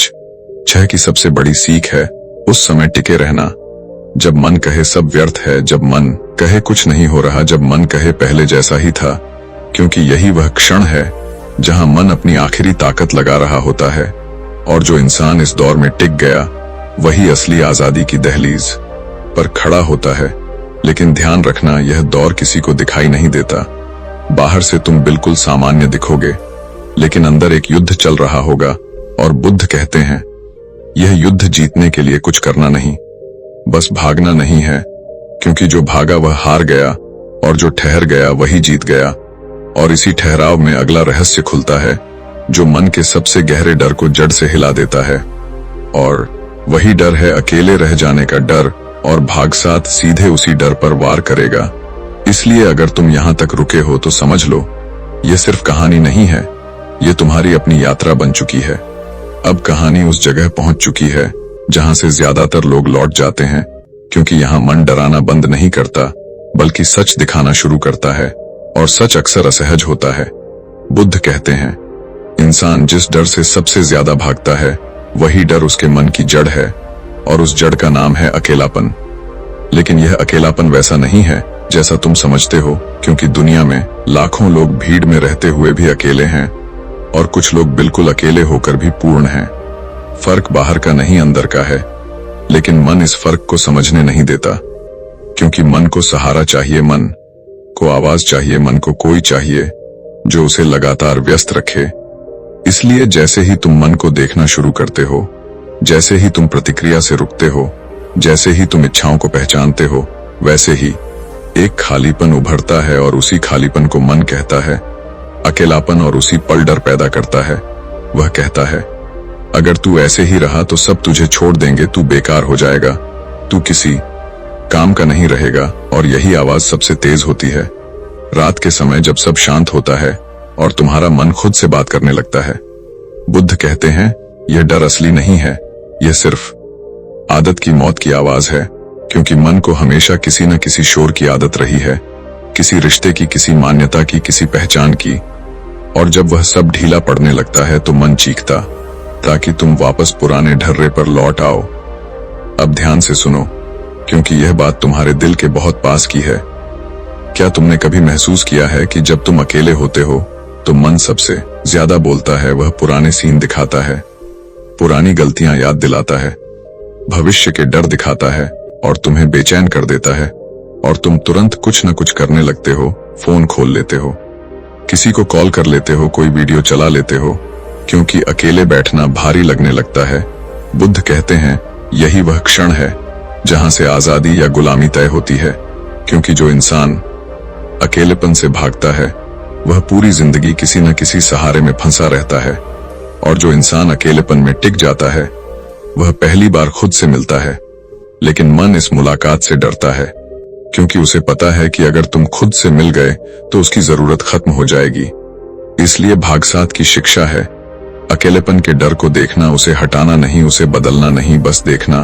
6 की सबसे बड़ी सीख है उस समय टिके रहना जब मन कहे सब व्यर्थ है, जब मन कहे कुछ नहीं हो रहा, जब मन कहे पहले जैसा ही था। क्योंकि यही वह क्षण है जहां मन अपनी आखिरी ताकत लगा रहा होता है, और जो इंसान इस दौर में टिक गया वही असली आजादी की दहलीज पर खड़ा होता है। लेकिन ध्यान रखना, यह दौर किसी को दिखाई नहीं देता। बाहर से तुम बिल्कुल सामान्य दिखोगे, लेकिन अंदर एक युद्ध चल रहा होगा। और बुद्ध कहते हैं यह युद्ध जीतने के लिए कुछ करना नहीं, बस भागना नहीं है। क्योंकि जो भागा वह हार गया, और जो ठहर गया वही जीत गया। और इसी ठहराव में अगला रहस्य खुलता है जो मन के सबसे गहरे डर को जड़ से हिला देता है। और वही डर है अकेले रह जाने का डर, और भागसात सीधे उसी डर पर वार करेगा। इसलिए अगर तुम यहां तक रुके हो तो समझ लो यह सिर्फ कहानी नहीं है, यह तुम्हारी अपनी यात्रा बन चुकी है। अब कहानी उस जगह पहुंच चुकी है जहां से ज्यादातर लोग लौट जाते हैं, क्योंकि यहां मन डराना बंद नहीं करता, बल्कि सच दिखाना शुरू करता है। और सच अक्सर असहज होता है। बुद्ध कहते हैं इंसान जिस डर से सबसे ज्यादा भागता है वही डर उसके मन की जड़ है, और उस जड़ का नाम है अकेलापन। लेकिन यह अकेलापन वैसा नहीं है जैसा तुम समझते हो, क्योंकि दुनिया में लाखों लोग भीड़ में रहते हुए भी अकेले हैं, और कुछ लोग बिल्कुल अकेले होकर भी पूर्ण हैं। फर्क बाहर का नहीं अंदर का है। लेकिन मन इस फर्क को समझने नहीं देता, क्योंकि मन को सहारा चाहिए, मन को आवाज चाहिए, मन को कोई चाहिए जो उसे लगातार व्यस्त रखे। इसलिए जैसे ही तुम मन को देखना शुरू करते हो, जैसे ही तुम प्रतिक्रिया से रुकते हो, जैसे ही तुम इच्छाओं को पहचानते हो, वैसे ही एक खालीपन उभरता है। और उसी खालीपन को मन कहता है अकेलापन, और उसी पल डर पैदा करता है। वह कहता है अगर तू ऐसे ही रहा तो सब तुझे छोड़ देंगे, तू बेकार हो जाएगा, तू किसी काम का नहीं रहेगा। और यही आवाज सबसे तेज होती है रात के समय, जब सब शांत होता है और तुम्हारा मन खुद से बात करने लगता है। बुद्ध कहते हैं यह डर असली नहीं है, यह सिर्फ आदत की मौत की आवाज है। क्योंकि मन को हमेशा किसी न किसी शोर की आदत रही है, किसी रिश्ते की, किसी मान्यता की, किसी पहचान की। और जब वह सब ढीला पड़ने लगता है तो मन चीखता ताकि तुम वापस पुराने ढर्रे पर लौट आओ। अब ध्यान से सुनो, क्योंकि यह बात तुम्हारे दिल के बहुत पास की है। क्या तुमने कभी महसूस किया है कि जब तुम अकेले होते हो तो मन सबसे ज्यादा बोलता है? वह पुराने सीन दिखाता है, पुरानी गलतियां याद दिलाता है, भविष्य के डर दिखाता है, और तुम्हें बेचैन कर देता है। और तुम तुरंत कुछ न कुछ करने लगते हो, फोन खोल लेते हो, किसी को कॉल कर लेते हो, कोई वीडियो चला लेते हो, क्योंकि अकेले बैठना भारी लगने लगता है। बुद्ध कहते हैं यही वह क्षण है जहां से आजादी या गुलामी तय होती है। क्योंकि जो इंसान अकेलेपन से भागता है वह पूरी जिंदगी किसी न किसी सहारे में फंसा रहता है। और जो इंसान अकेलेपन में टिक जाता है वह पहली बार खुद से मिलता है। लेकिन मन इस मुलाकात से डरता है क्योंकि उसे पता है कि अगर तुम खुद से मिल गए तो उसकी जरूरत खत्म हो जाएगी। इसलिए भागसात की शिक्षा है अकेलेपन के डर को देखना, उसे हटाना नहीं, उसे बदलना नहीं, बस देखना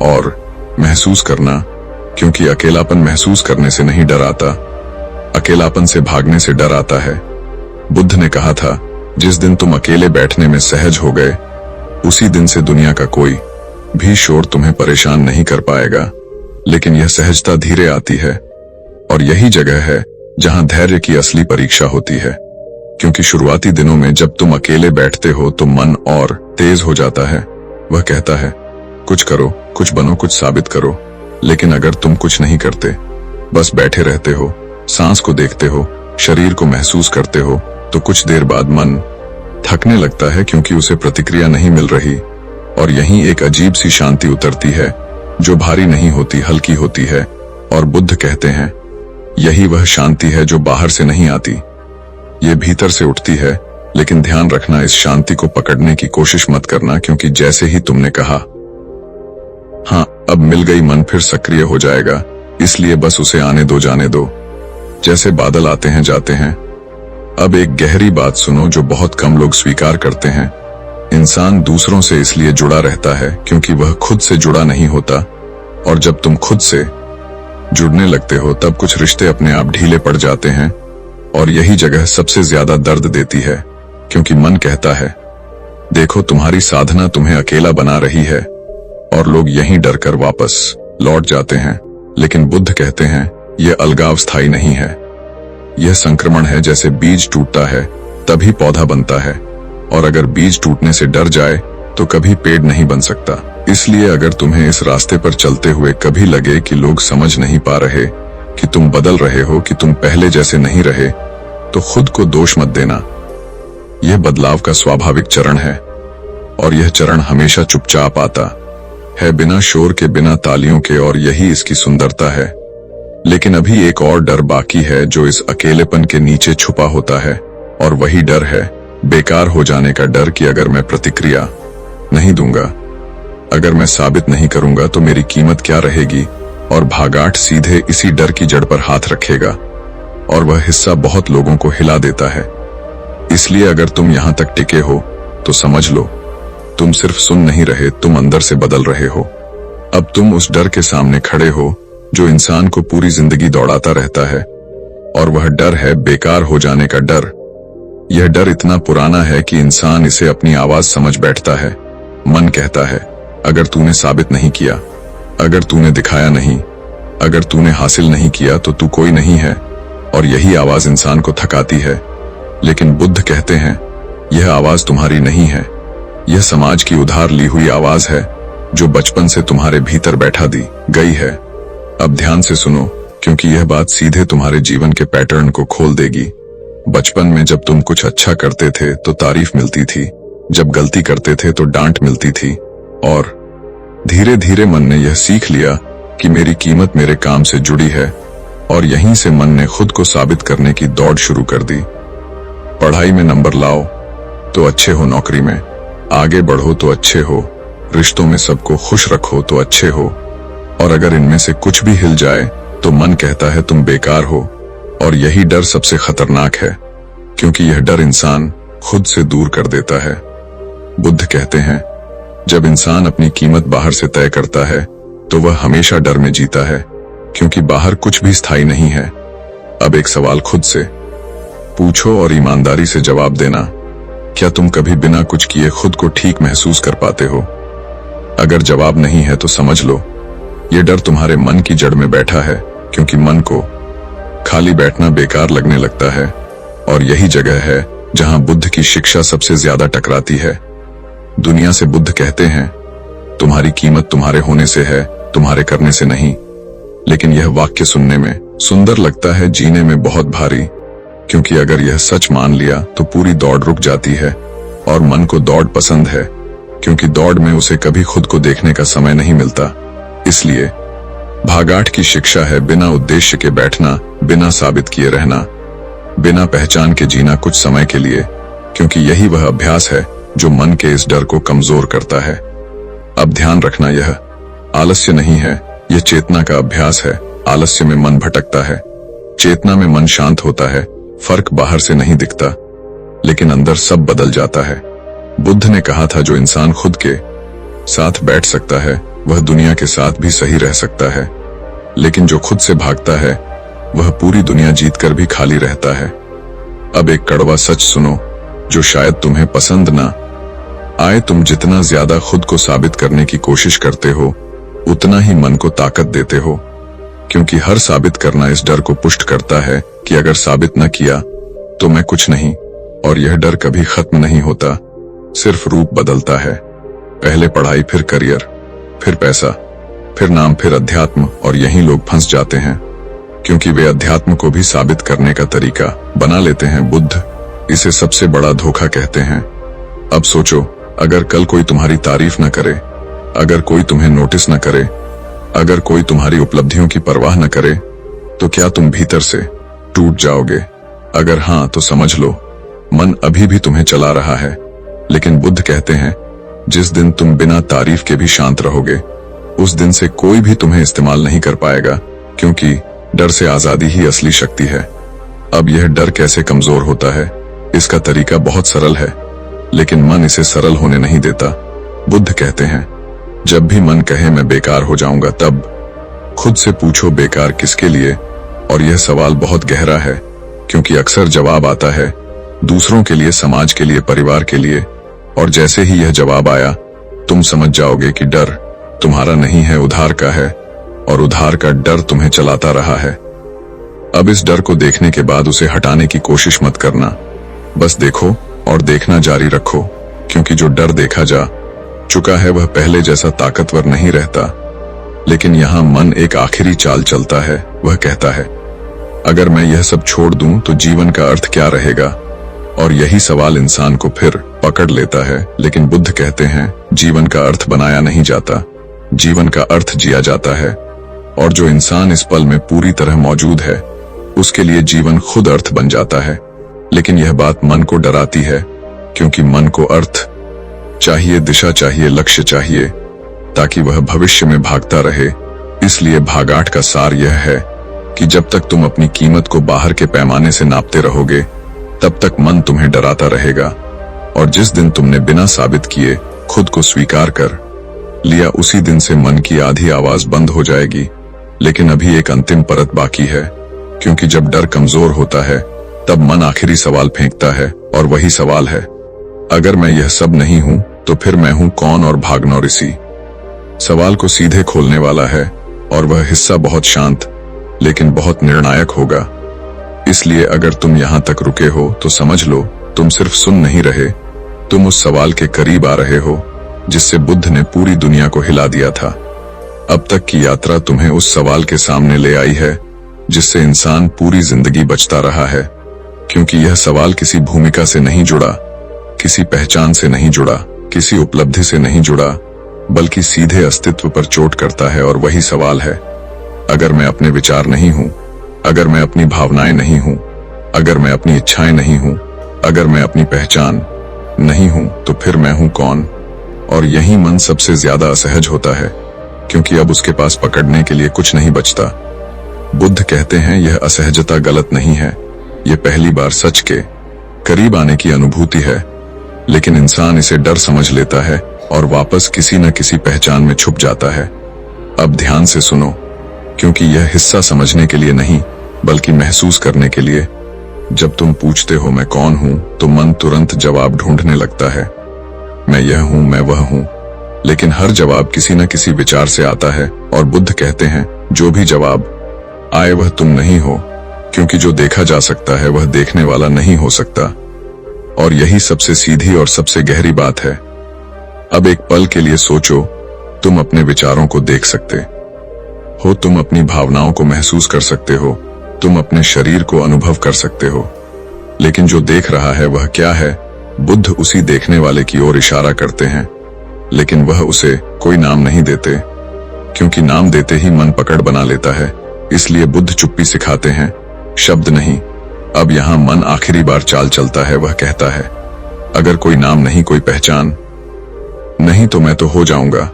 और महसूस करना। क्योंकि अकेलापन महसूस करने से नहीं डर आता, अकेलापन से भागने से डर आता है। बुद्ध ने कहा था, जिस दिन तुम अकेले बैठने में सहज हो गए उसी दिन से दुनिया का कोई भी शोर तुम्हें परेशान नहीं कर पाएगा। लेकिन यह सहजता धीरे आती है और यही जगह है जहां धैर्य की असली परीक्षा होती है। क्योंकि शुरुआती दिनों में जब तुम अकेले बैठते हो तो मन और तेज हो जाता है। वह कहता है, कुछ करो, कुछ बनो, कुछ साबित करो। लेकिन अगर तुम कुछ नहीं करते, बस बैठे रहते हो, सांस को देखते हो, शरीर को महसूस करते हो, तो कुछ देर बाद मन थकने लगता है क्योंकि उसे प्रतिक्रिया नहीं मिल रही। और यहीं एक अजीब सी शांति उतरती है जो भारी नहीं होती, हल्की होती है। और बुद्ध कहते हैं, यही वह शांति है जो बाहर से नहीं आती, ये भीतर से उठती है। लेकिन ध्यान रखना, इस शांति को पकड़ने की कोशिश मत करना, क्योंकि जैसे ही तुमने कहा हाँ अब मिल गई, मन फिर सक्रिय हो जाएगा। इसलिए बस उसे आने दो, जाने दो, जैसे बादल आते हैं जाते हैं। अब एक गहरी बात सुनो जो बहुत कम लोग स्वीकार करते हैं। इंसान दूसरों से इसलिए जुड़ा रहता है क्योंकि वह खुद से जुड़ा नहीं होता। और जब तुम खुद से जुड़ने लगते हो तब कुछ रिश्ते अपने आप ढीले पड़ जाते हैं। और यही जगह सबसे ज्यादा दर्द देती है, क्योंकि मन कहता है, देखो तुम्हारी साधना तुम्हें अकेला बना रही है। और लोग यहीं डरकर वापस लौट जाते हैं। लेकिन बुद्ध कहते हैं, यह अलगाव स्थायी नहीं है, यह संक्रमण है। जैसे बीज टूटता है तभी पौधा बनता है, और अगर बीज टूटने से डर जाए तो कभी पेड़ नहीं बन सकता। इसलिए अगर तुम्हें इस रास्ते पर चलते हुए कभी लगे कि लोग समझ नहीं पा रहे, कि तुम बदल रहे हो, कि तुम पहले जैसे नहीं रहे, तो खुद को दोष मत देना। यह बदलाव का स्वाभाविक चरण है और यह चरण हमेशा चुपचाप आता है, बिना शोर के, बिना तालियों के, और यही इसकी सुंदरता है। लेकिन अभी एक और डर बाकी है जो इस अकेलेपन के नीचे छुपा होता है, और वही डर है बेकार हो जाने का डर। कि अगर मैं प्रतिक्रिया नहीं दूंगा, अगर मैं साबित नहीं करूंगा तो मेरी कीमत क्या रहेगी। और भागाठ सीधे इसी डर की जड़ पर हाथ रखेगा, और वह हिस्सा बहुत लोगों को हिला देता है। इसलिए अगर तुम यहां तक टिके हो तो समझ लो, तुम सिर्फ सुन नहीं रहे, तुम अंदर से बदल रहे हो। अब तुम उस डर के सामने खड़े हो जो इंसान को पूरी जिंदगी दौड़ाता रहता है, और वह डर है बेकार हो जाने का डर। यह डर इतना पुराना है कि इंसान इसे अपनी आवाज समझ बैठता है। मन कहता है, अगर तूने साबित नहीं किया, अगर तूने दिखाया नहीं, अगर तूने हासिल नहीं किया तो तू कोई नहीं है। और यही आवाज इंसान को थकाती है। लेकिन बुद्ध कहते हैं, यह आवाज तुम्हारी नहीं है, यह समाज की उधार ली हुई आवाज है जो बचपन से तुम्हारे भीतर बैठा दी गई है। अब ध्यान से सुनो, क्योंकि यह बात सीधे तुम्हारे जीवन के पैटर्न को खोल देगी। बचपन में जब तुम कुछ अच्छा करते थे तो तारीफ मिलती थी, जब गलती करते थे तो डांट मिलती थी, और धीरे धीरे मन ने यह सीख लिया कि मेरी कीमत मेरे काम से जुड़ी है। और यहीं से मन ने खुद को साबित करने की दौड़ शुरू कर दी। पढ़ाई में नंबर लाओ तो अच्छे हो, नौकरी में आगे बढ़ो तो अच्छे हो, रिश्तों में सबको खुश रखो तो अच्छे हो। और अगर इनमें से कुछ भी हिल जाए तो मन कहता है तुम बेकार हो। और यही डर सबसे खतरनाक है, क्योंकि यह डर इंसान खुद से दूर कर देता है। बुद्ध कहते हैं, जब इंसान अपनी कीमत बाहर से तय करता है तो वह हमेशा डर में जीता है, क्योंकि बाहर कुछ भी स्थायी नहीं है। अब एक सवाल खुद से पूछो और ईमानदारी से जवाब देना, क्या तुम कभी बिना कुछ किए खुद को ठीक महसूस कर पाते हो? अगर जवाब नहीं है तो समझ लो, यह डर तुम्हारे मन की जड़ में बैठा है, क्योंकि मन को खाली बैठना बेकार लगने लगता है। और यही जगह है जहां बुद्ध की शिक्षा सबसे ज्यादा टकराती है। दुनिया से बुद्ध कहते हैं, तुम्हारी कीमत तुम्हारे होने से है, तुम्हारे करने से नहीं। लेकिन यह वाक्य सुनने में सुंदर लगता है, जीने में बहुत भारी, क्योंकि अगर यह सच मान लिया तो पूरी दौड़ रुक जाती है। और मन को दौड़ पसंद है, क्योंकि दौड़ में उसे कभी खुद को देखने का समय नहीं मिलता। इसलिए भागाठ की शिक्षा है बिना उद्देश्य के बैठना, बिना साबित किए रहना, बिना पहचान के जीना कुछ समय के लिए, क्योंकि यही वह अभ्यास है जो मन के इस डर को कमजोर करता है। अब ध्यान रखना, यह आलस्य नहीं है, यह चेतना का अभ्यास है। आलस्य में मन भटकता है, चेतना में मन शांत होता है। फर्क बाहर से नहीं दिखता, लेकिन अंदर सब बदल जाता है। बुद्ध ने कहा था, जो इंसान खुद के साथ बैठ सकता है वह दुनिया के साथ भी सही रह सकता है, लेकिन जो खुद से भागता है वह पूरी दुनिया जीतकर भी खाली रहता है। अब एक कड़वा सच सुनो जो शायद तुम्हें पसंद ना आए। तुम जितना ज्यादा खुद को साबित करने की कोशिश करते हो, उतना ही मन को ताकत देते हो, क्योंकि हर साबित करना इस डर को पुष्ट करता है कि अगर साबित न किया तो मैं कुछ नहीं। और यह डर कभी खत्म नहीं होता, सिर्फ रूप बदलता है। पहले पढ़ाई, फिर करियर, फिर पैसा, फिर नाम, फिर अध्यात्म, और यहीं लोग फंस जाते हैं, क्योंकि वे अध्यात्म को भी साबित करने का तरीका बना लेते हैं। बुद्ध इसे सबसे बड़ा धोखा कहते हैं। अब सोचो, अगर कल कोई तुम्हारी तारीफ न करे, अगर कोई तुम्हें नोटिस न करे, अगर कोई तुम्हारी उपलब्धियों की परवाह न करे, तो क्या तुम भीतर से टूट जाओगे? अगर हाँ, तो समझ लो मन अभी भी तुम्हें चला रहा है। लेकिन बुद्ध कहते हैं, जिस दिन तुम बिना तारीफ के भी शांत रहोगे, उस दिन से कोई भी तुम्हें इस्तेमाल नहीं कर पाएगा, क्योंकि डर से आजादी ही असली शक्ति है। अब यह डर कैसे कमजोर होता है? इसका तरीका बहुत सरल है, लेकिन मन इसे सरल होने नहीं देता। बुद्ध कहते हैं, जब भी मन कहे मैं बेकार हो जाऊंगा, तब खुद से पूछो, बेकार किसके लिए? और यह सवाल बहुत गहरा है, क्योंकि अक्सर जवाब आता है दूसरों के लिए, समाज के लिए, परिवार के लिए। और जैसे ही यह जवाब आया, तुम समझ जाओगे कि डर तुम्हारा नहीं है, उधार का है, और उधार का डर तुम्हें चलाता रहा है। अब इस डर को देखने के बाद उसे हटाने की कोशिश मत करना, बस देखो और देखना जारी रखो, क्योंकि जो डर देखा जा चुका है वह पहले जैसा ताकतवर नहीं रहता। लेकिन यहाँ मन एक आखिरी चाल चलता है। वह कहता है, अगर मैं यह सब छोड़ दूं तो जीवन का अर्थ क्या रहेगा? और यही सवाल इंसान को फिर पकड़ लेता है। लेकिन बुद्ध कहते हैं, जीवन का अर्थ बनाया नहीं जाता, जीवन का अर्थ जिया जाता है। और जो इंसान इस पल में पूरी तरह मौजूद है, उसके लिए जीवन खुद अर्थ बन जाता है। लेकिन यह बात मन को डराती है, क्योंकि मन को अर्थ चाहिए, दिशा चाहिए, लक्ष्य चाहिए, ताकि वह भविष्य में भागता रहे। इसलिए भागाठ का सार यह है कि जब तक तुम अपनी कीमत को बाहर के पैमाने से नापते रहोगे, तब तक मन तुम्हें डराता रहेगा। और जिस दिन तुमने बिना साबित किए खुद को स्वीकार कर लिया, उसी दिन से मन की आधी आवाज बंद हो जाएगी। लेकिन अभी एक अंतिम परत बाकी है, क्योंकि जब डर कमजोर होता है, तब मन आखिरी सवाल फेंकता है, और वही सवाल है, अगर मैं यह सब नहीं हूं तो फिर मैं हूं कौन? और भागनौर इसी सवाल को सीधे खोलने वाला है, और वह हिस्सा बहुत शांत लेकिन बहुत निर्णायक होगा। इसलिए अगर तुम यहां तक रुके हो तो समझ लो, तुम सिर्फ सुन नहीं रहे, तुम उस सवाल के करीब आ रहे हो जिससे बुद्ध ने पूरी दुनिया को हिला दिया था। अब तक की यात्रा तुम्हें उस सवाल के सामने ले आई है जिससे इंसान पूरी जिंदगी बचता रहा है, क्योंकि यह सवाल किसी भूमिका से नहीं जुड़ा, किसी पहचान से नहीं जुड़ा, किसी उपलब्धि से नहीं जुड़ा, बल्कि सीधे अस्तित्व पर चोट करता है। और वही सवाल है, अगर मैं अपने विचार नहीं हूं, अगर मैं अपनी भावनाएं नहीं हूं, अगर मैं अपनी इच्छाएं नहीं हूं, अगर मैं अपनी पहचान नहीं हूं, तो फिर मैं हूं कौन? और यही मन सबसे ज्यादा असहज होता है, क्योंकि अब उसके पास पकड़ने के लिए कुछ नहीं बचता। बुद्ध कहते हैं, यह असहजता गलत नहीं है, यह पहली बार सच के करीब आने की अनुभूति है। लेकिन इंसान इसे डर समझ लेता है और वापस किसी न किसी पहचान में छुप जाता है। अब ध्यान से सुनो, क्योंकि यह हिस्सा समझने के लिए नहीं, बल्कि महसूस करने के लिए। जब तुम पूछते हो मैं कौन हूं, तो मन तुरंत जवाब ढूंढने लगता है, मैं यह हूं, मैं वह हूं। लेकिन हर जवाब किसी न किसी विचार से आता है, और बुद्ध कहते हैं, जो भी जवाब आए वह तुम नहीं हो, क्योंकि जो देखा जा सकता है वह देखने वाला नहीं हो सकता। और यही सबसे सीधी और सबसे गहरी बात है। अब एक पल के लिए सोचो, तुम अपने विचारों को देख सकते हो, तुम अपनी भावनाओं को महसूस कर सकते हो, तुम अपने शरीर को अनुभव कर सकते हो, लेकिन जो देख रहा है वह क्या है? बुद्ध उसी देखने वाले की ओर इशारा करते हैं, लेकिन वह उसे कोई नाम नहीं देते, क्योंकि नाम देते ही मन पकड़ बना लेता है। इसलिए बुद्ध चुप्पी सिखाते हैं, शब्द नहीं। अब यहाँ मन आखिरी बार चाल चलता है। वह कहता है, अगर कोई नाम नहीं, कोई पहचान नहीं, तो मैं तो हो जाऊंगा।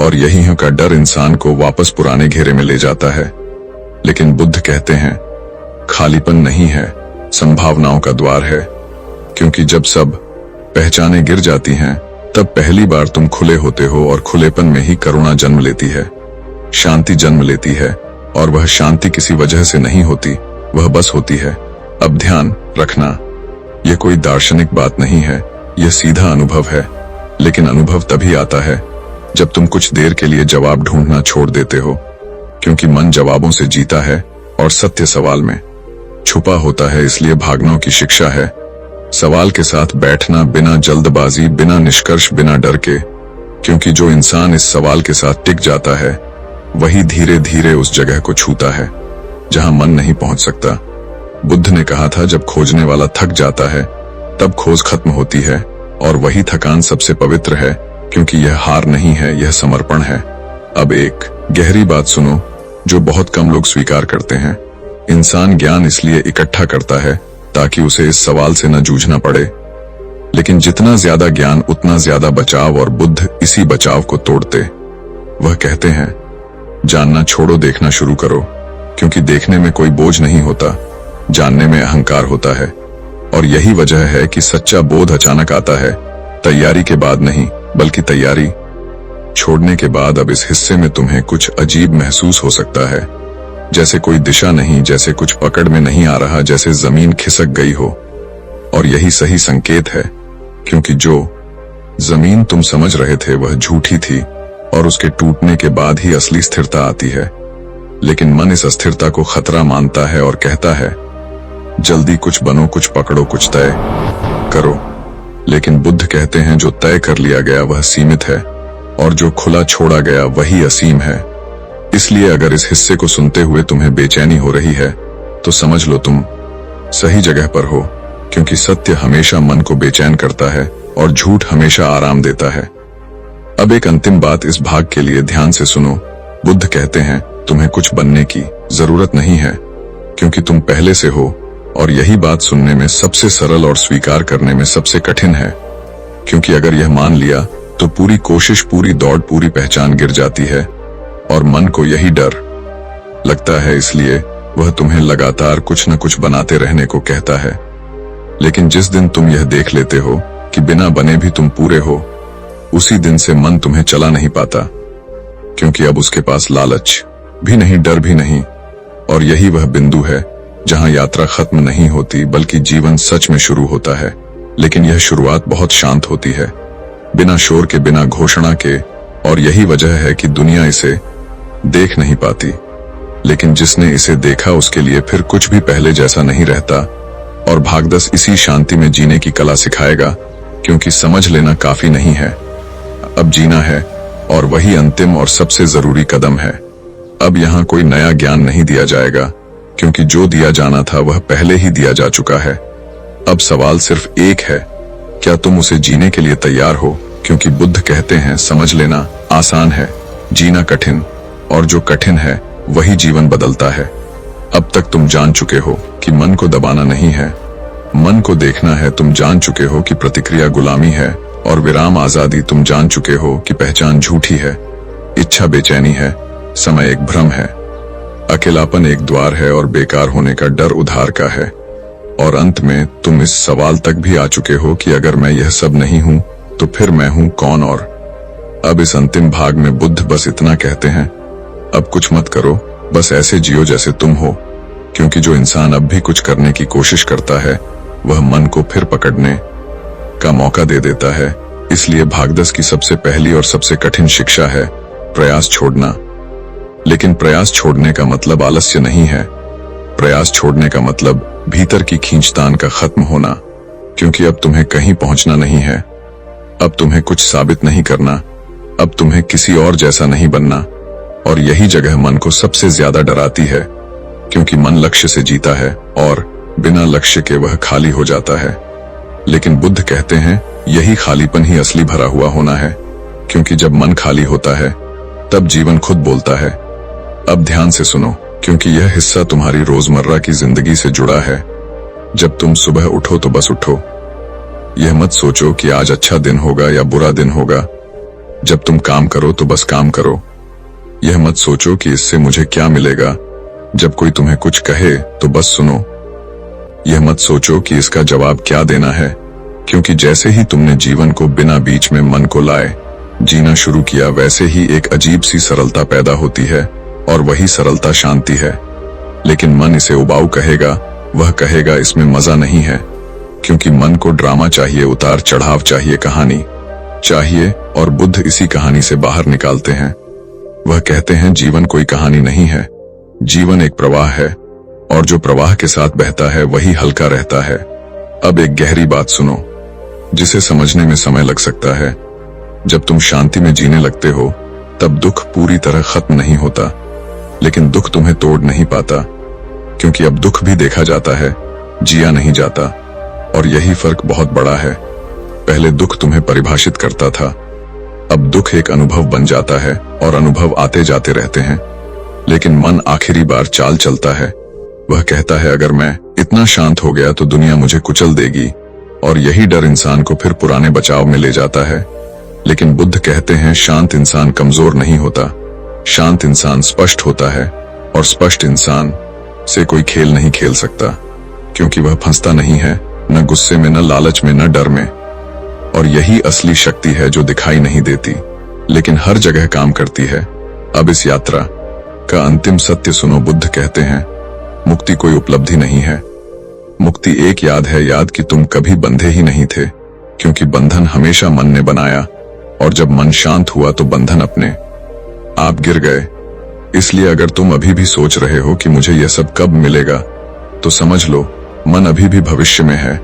और यही का डर इंसान को वापस पुराने घेरे में ले जाता है। लेकिन बुद्ध कहते हैं, खालीपन नहीं है, संभावनाओं का द्वार है। क्योंकि जब सब पहचाने गिर जाती हैं, तब पहली बार तुम खुले होते हो, और खुलेपन में ही करुणा जन्म लेती है, शांति जन्म लेती है। और वह शांति किसी वजह से नहीं होती, वह बस होती है। अब ध्यान रखना, यह कोई दार्शनिक बात नहीं है, यह सीधा अनुभव है। लेकिन अनुभव तभी आता है जब तुम कुछ देर के लिए जवाब ढूंढना छोड़ देते हो। क्योंकि मन जवाबों से जीता है और सत्य सवाल में छुपा होता है। इसलिए भागना की शिक्षा है सवाल के साथ बैठना, बिना जल्दबाजी, बिना निष्कर्ष, बिना डर के। क्योंकि जो इंसान इस सवाल के साथ टिक जाता है, वही धीरे धीरे उस जगह को छूता है जहां मन नहीं पहुंच सकता। बुद्ध ने कहा था, जब खोजने वाला थक जाता है, तब खोज खत्म होती है। और वही थकान सबसे पवित्र है, क्योंकि यह हार नहीं है, यह समर्पण है। अब एक गहरी बात सुनो, जो बहुत कम लोग स्वीकार करते हैं। इंसान ज्ञान इसलिए इकट्ठा करता है ताकि उसे इस सवाल से न जूझना पड़े। लेकिन जितना ज्यादा ज्ञान, उतना ज्यादा बचाव, और बुद्ध इसी बचाव को तोड़ते। वह कहते हैं, जानना छोड़ो, देखना शुरू करो। क्योंकि देखने में कोई बोझ नहीं होता, जानने में अहंकार होता है। और यही वजह है कि सच्चा बोध अचानक आता है, तैयारी के बाद नहीं, बल्कि तैयारी छोड़ने के बाद। अब इस हिस्से में तुम्हें कुछ अजीब महसूस हो सकता है, जैसे कोई दिशा नहीं, जैसे कुछ पकड़ में नहीं आ रहा, जैसे जमीन खिसक गई हो। और यही सही संकेत है, क्योंकि जो जमीन तुम समझ रहे थे वह झूठी थी, और उसके टूटने के बाद ही असली स्थिरता आती है। लेकिन मन इस अस्थिरता को खतरा मानता है और कहता है, जल्दी कुछ बनो, कुछ पकड़ो, कुछ तय करो। लेकिन बुद्ध कहते हैं, जो तय कर लिया गया वह सीमित है, और जो खुला छोड़ा गया वही असीम है। इसलिए अगर इस हिस्से को सुनते हुए तुम्हें बेचैनी हो रही है, तो समझ लो तुम सही जगह पर हो। क्योंकि सत्य हमेशा मन को बेचैन करता है, और झूठ हमेशा आराम देता है। अब एक अंतिम बात इस भाग के लिए ध्यान से सुनो। बुद्ध कहते हैं, तुम्हें कुछ बनने की जरूरत नहीं है, क्योंकि तुम पहले से हो। और यही बात सुनने में सबसे सरल और स्वीकार करने में सबसे कठिन है। क्योंकि अगर यह मान लिया, तो पूरी कोशिश, पूरी दौड़, पूरी पहचान गिर जाती है। और मन को यही डर लगता है, इसलिए वह तुम्हें लगातार कुछ न कुछ बनाते रहने को कहता है। लेकिन जिस दिन तुम यह देख लेते हो कि बिना बने भी तुम पूरे हो, उसी दिन से मन तुम्हें चला नहीं पाता। क्योंकि अब उसके पास लालच भी नहीं, डर भी नहीं। और यही वह बिंदु है जहां यात्रा खत्म नहीं होती, बल्कि जीवन सच में शुरू होता है। लेकिन यह शुरुआत बहुत शांत होती है, बिना शोर के, बिना घोषणा के। और यही वजह है कि दुनिया इसे देख नहीं पाती। लेकिन जिसने इसे देखा, उसके लिए फिर कुछ भी पहले जैसा नहीं रहता। और भागदस इसी शांति में जीने की कला सिखाएगा। क्योंकि समझ लेना काफी नहीं है, अब जीना है। और वही अंतिम और सबसे जरूरी कदम है। अब यहाँ कोई नया ज्ञान नहीं दिया जाएगा, क्योंकि जो दिया जाना था वह पहले ही दिया जा चुका है। अब सवाल सिर्फ एक है, क्या तुम उसे जीने के लिए तैयार हो? क्योंकि बुद्ध कहते हैं, समझ लेना आसान है, जीना कठिन, और जो कठिन है वही जीवन बदलता है। अब तक तुम जान चुके हो कि मन को दबाना नहीं है, मन को देखना है। तुम जान चुके हो कि प्रतिक्रिया गुलामी है, और विराम आजादी। तुम जान चुके हो कि पहचान झूठी है, इच्छा बेचैनी है, समय एक भ्रम है, अकेलापन एक द्वार है, और बेकार होने का डर उधार का है। और अंत में तुम इस सवाल तक भी आ चुके हो कि अगर मैं यह सब नहीं हूं, तो फिर मैं हूं कौन? और अब इस अंतिम भाग में बुद्ध बस इतना कहते हैं, अब कुछ मत करो, बस ऐसे जियो जैसे तुम हो। क्योंकि जो इंसान अब भी कुछ करने की कोशिश करता है, वह मन को फिर पकड़ने का मौका दे देता है। इसलिए भागदस की सबसे पहली और सबसे कठिन शिक्षा है प्रयास छोड़ना। लेकिन प्रयास छोड़ने का मतलब आलस्य नहीं है। प्रयास छोड़ने का मतलब भीतर की खींचतान का खत्म होना। क्योंकि अब तुम्हें कहीं पहुंचना नहीं है, अब तुम्हें कुछ साबित नहीं करना, अब तुम्हें किसी और जैसा नहीं बनना। और यही जगह मन को सबसे ज्यादा डराती है, क्योंकि मन लक्ष्य से जीता है, और बिना लक्ष्य के वह खाली हो जाता है। लेकिन बुद्ध कहते हैं, यही खालीपन ही असली भरा हुआ होना है। क्योंकि जब मन खाली होता है, तब जीवन खुद बोलता है। अब ध्यान से सुनो, क्योंकि यह हिस्सा तुम्हारी रोजमर्रा की जिंदगी से जुड़ा है। जब तुम सुबह उठो तो बस उठो, यह मत सोचो कि आज अच्छा दिन होगा या बुरा दिन होगा। जब तुम काम करो तो बस काम करो। यह मत सोचो कि इससे मुझे क्या मिलेगा। जब कोई तुम्हें कुछ कहे तो बस सुनो। यह मत सोचो कि इसका जवाब क्या देना है, क्योंकि जैसे ही तुमने जीवन को बिना बीच में मन को लाए जीना शुरू किया, वैसे ही एक अजीब सी सरलता पैदा होती है, और वही सरलता शांति है। लेकिन मन इसे उबाऊ कहेगा, वह कहेगा इसमें मजा नहीं है, क्योंकि मन को ड्रामा चाहिए, उतार चढ़ाव चाहिए, कहानी चाहिए, और बुद्ध इसी कहानी से बाहर निकालते हैं। वह कहते हैं जीवन कोई कहानी नहीं है, जीवन एक प्रवाह है, और जो प्रवाह के साथ बहता है वही हल्का रहता है। अब एक गहरी बात सुनो, जिसे समझने में समय लग सकता है। जब तुम शांति में जीने लगते हो तब दुख पूरी तरह खत्म नहीं होता, लेकिन दुख तुम्हें तोड़ नहीं पाता, क्योंकि अब दुख भी देखा जाता है, जिया नहीं जाता। और यही फर्क बहुत बड़ा है। पहले दुख तुम्हें परिभाषित करता था, अब दुख एक अनुभव बन जाता है, और अनुभव आते जाते रहते हैं। लेकिन मन आखिरी बार चाल चलता है। वह कहता है अगर मैं इतना शांत हो गया तो दुनिया मुझे कुचल देगी, और यही डर इंसान को फिर पुराने बचाव में ले जाता है। लेकिन बुद्ध कहते हैं शांत इंसान कमजोर नहीं होता, शांत इंसान स्पष्ट होता है, और स्पष्ट इंसान से कोई खेल नहीं खेल सकता, क्योंकि वह फंसता नहीं है, न गुस्से में, न लालच में, न डर में। और यही असली शक्ति है जो दिखाई नहीं देती, लेकिन हर जगह काम करती है। अब इस यात्रा का अंतिम सत्य सुनो। बुद्ध कहते हैं मुक्ति कोई उपलब्धि नहीं है, मुक्ति एक याद है, याद कि तुम कभी बंधे ही नहीं थे, क्योंकि बंधन हमेशा मन ने बनाया, और जब मन शांत हुआ तो बंधन अपने आप गिर गए। इसलिए अगर तुम अभी भी सोच रहे हो कि मुझे यह सब कब मिलेगा, तो समझ लो मन अभी भी भविष्य में है।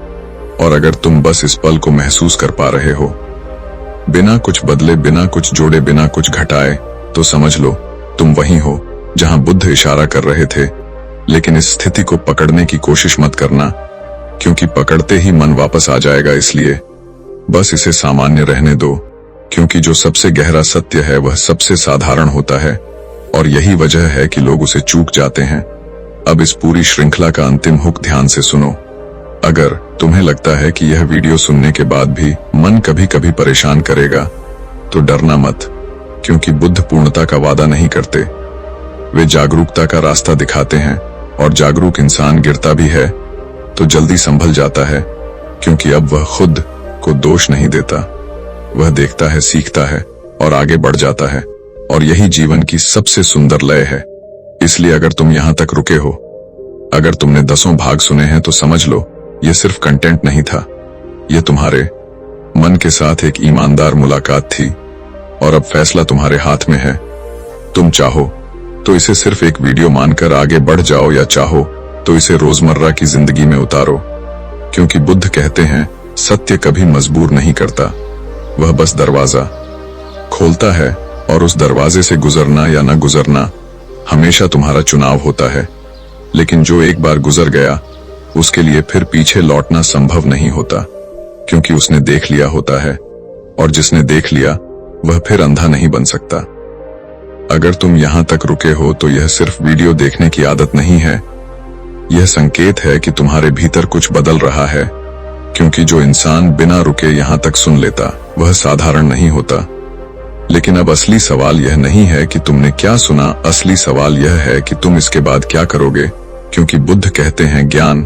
और अगर तुम बस इस पल को महसूस कर पा रहे हो, बिना कुछ बदले, बिना कुछ जोड़े, बिना कुछ घटाए, तो समझ लो तुम वहीं हो जहां बुद्ध इशारा कर रहे थे। लेकिन इस स्थिति को पकड़ने की कोशिश मत करना, क्योंकि पकड़ते ही मन वापस आ जाएगा। इसलिए बस इसे सामान्य रहने दो, क्योंकि जो सबसे गहरा सत्य है वह सबसे साधारण होता है, और यही वजह है कि लोग उसे चूक जाते हैं। अब इस पूरी श्रृंखला का अंतिम हुक ध्यान से सुनो। अगर तुम्हें लगता है कि यह वीडियो सुनने के बाद भी मन कभी कभी परेशान करेगा, तो डरना मत, क्योंकि बुद्ध पूर्णता का वादा नहीं करते, वे जागरूकता का रास्ता दिखाते हैं। और जागरूक इंसान गिरता भी है तो जल्दी संभल जाता है, क्योंकि अब वह खुद को दोष नहीं देता, वह देखता है, सीखता है, और आगे बढ़ जाता है। और यही जीवन की सबसे सुंदर लय है। इसलिए अगर तुम यहां तक रुके हो, अगर तुमने 10 भाग सुने हैं, तो समझ लो यह सिर्फ कंटेंट नहीं था, यह तुम्हारे मन के साथ एक ईमानदार मुलाकात थी। और अब फैसला तुम्हारे हाथ में है। तुम चाहो तो इसे सिर्फ एक वीडियो मानकर आगे बढ़ जाओ, या चाहो तो इसे रोजमर्रा की जिंदगी में उतारो, क्योंकि बुद्ध कहते हैं सत्य कभी मजबूर नहीं करता, वह बस दरवाजा खोलता है, और उस दरवाजे से गुजरना या न गुजरना हमेशा तुम्हारा चुनाव होता है। लेकिन जो एक बार गुजर गया, उसके लिए फिर पीछे लौटना संभव नहीं होता, क्योंकि उसने देख लिया होता है, और जिसने देख लिया वह फिर अंधा नहीं बन सकता। अगर तुम यहां तक रुके हो तो यह सिर्फ वीडियो देखने की आदत नहीं है, यह संकेत है कि तुम्हारे भीतर कुछ बदल रहा है, क्योंकि जो इंसान बिना रुके यहां तक सुन लेता वह साधारण नहीं होता। लेकिन अब असली सवाल यह नहीं है कि तुमने क्या सुना, असली सवाल यह है कि तुम इसके बाद क्या करोगे, क्योंकि बुद्ध कहते हैं ज्ञान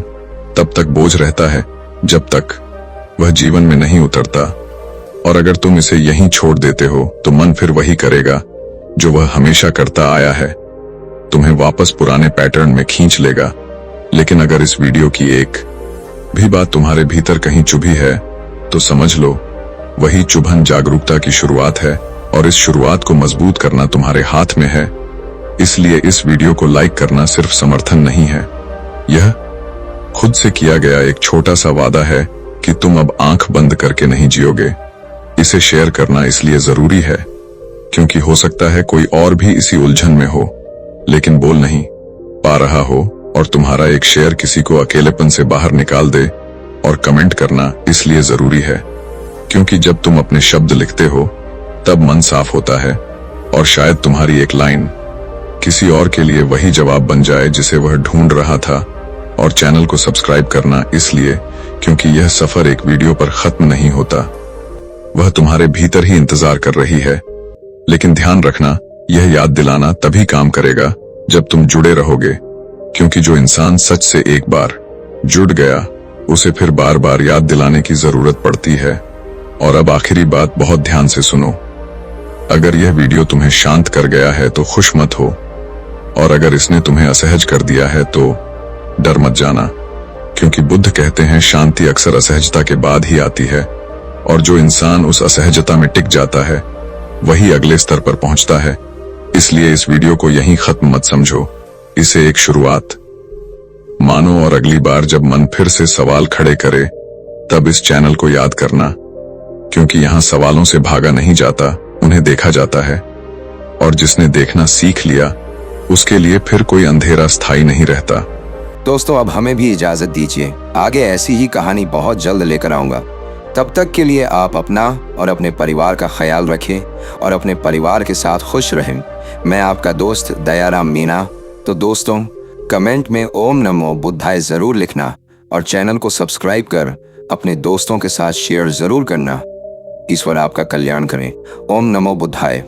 तब तक बोझ रहता है जब तक वह जीवन में नहीं उतरता, और अगर तुम इसे यहीं छोड़ देते हो तो मन फिर वही करेगा जो वह हमेशा करता आया है, तुम्हें वापस पुराने पैटर्न में खींच लेगा। लेकिन अगर इस वीडियो की एक भी बात तुम्हारे भीतर कहीं चुभी है, तो समझ लो वही चुभन जागरूकता की शुरुआत है, और इस शुरुआत को मजबूत करना तुम्हारे हाथ में है। इसलिए इस वीडियो को लाइक करना सिर्फ समर्थन नहीं है, यह खुद से किया गया एक छोटा सा वादा है कि तुम अब आंख बंद करके नहीं जियोगे। इसे शेयर करना इसलिए जरूरी है क्योंकि हो सकता है कोई और भी इसी उलझन में हो, लेकिन बोल नहीं पा रहा हो, और तुम्हारा एक शेयर किसी को अकेलेपन से बाहर निकाल दे। और कमेंट करना इसलिए जरूरी है क्योंकि जब तुम अपने शब्द लिखते हो तब मन साफ होता है, और शायद तुम्हारी एक लाइन किसी और के लिए वही जवाब बन जाए जिसे वह ढूंढ रहा था। और चैनल को सब्सक्राइब करना इसलिए क्योंकि यह सफर एक वीडियो पर खत्म नहीं होता, वह तुम्हारे भीतर ही इंतजार कर रही है। लेकिन ध्यान रखना, यह याद दिलाना तभी काम करेगा जब तुम जुड़े रहोगे, क्योंकि जो इंसान सच से एक बार जुड़ गया उसे फिर बार बार याद दिलाने की जरूरत पड़ती है। और अब आखिरी बात बहुत ध्यान से सुनो। अगर यह वीडियो तुम्हें शांत कर गया है तो खुश मत हो, और अगर इसने तुम्हें असहज कर दिया है तो डर मत जाना, क्योंकि बुद्ध कहते हैं शांति अक्सर असहजता के बाद ही आती है, और जो इंसान उस असहजता में टिक जाता है वही अगले स्तर पर पहुंचता है। इसलिए इस वीडियो को यहीं खत्म मत समझो, इसे एक शुरुआत मानो, और अगली बार जब मन फिर से सवाल खड़े करे तब इस चैनल को याद करना, क्योंकि यहाँ सवालों से भागा नहीं जाता, उन्हें देखा जाता है। और जिसने देखना सीख लिया उसके लिए फिर कोई अंधेरा स्थायी नहीं रहता। दोस्तों, अब हमें भी इजाजत दीजिए, आगे ऐसी ही कहानी बहुत जल्द लेकर आऊंगा। तब तक के लिए आप अपना और अपने परिवार का ख्याल रखें और अपने परिवार के साथ खुश रहें। मैं आपका दोस्त दयाराम मीना। तो दोस्तों, कमेंट में ओम नमो बुद्धाय जरूर लिखना और चैनल को सब्सक्राइब कर अपने दोस्तों के साथ शेयर जरूर करना। ईश्वर आपका कल्याण करें। ओम नमो बुद्धाय।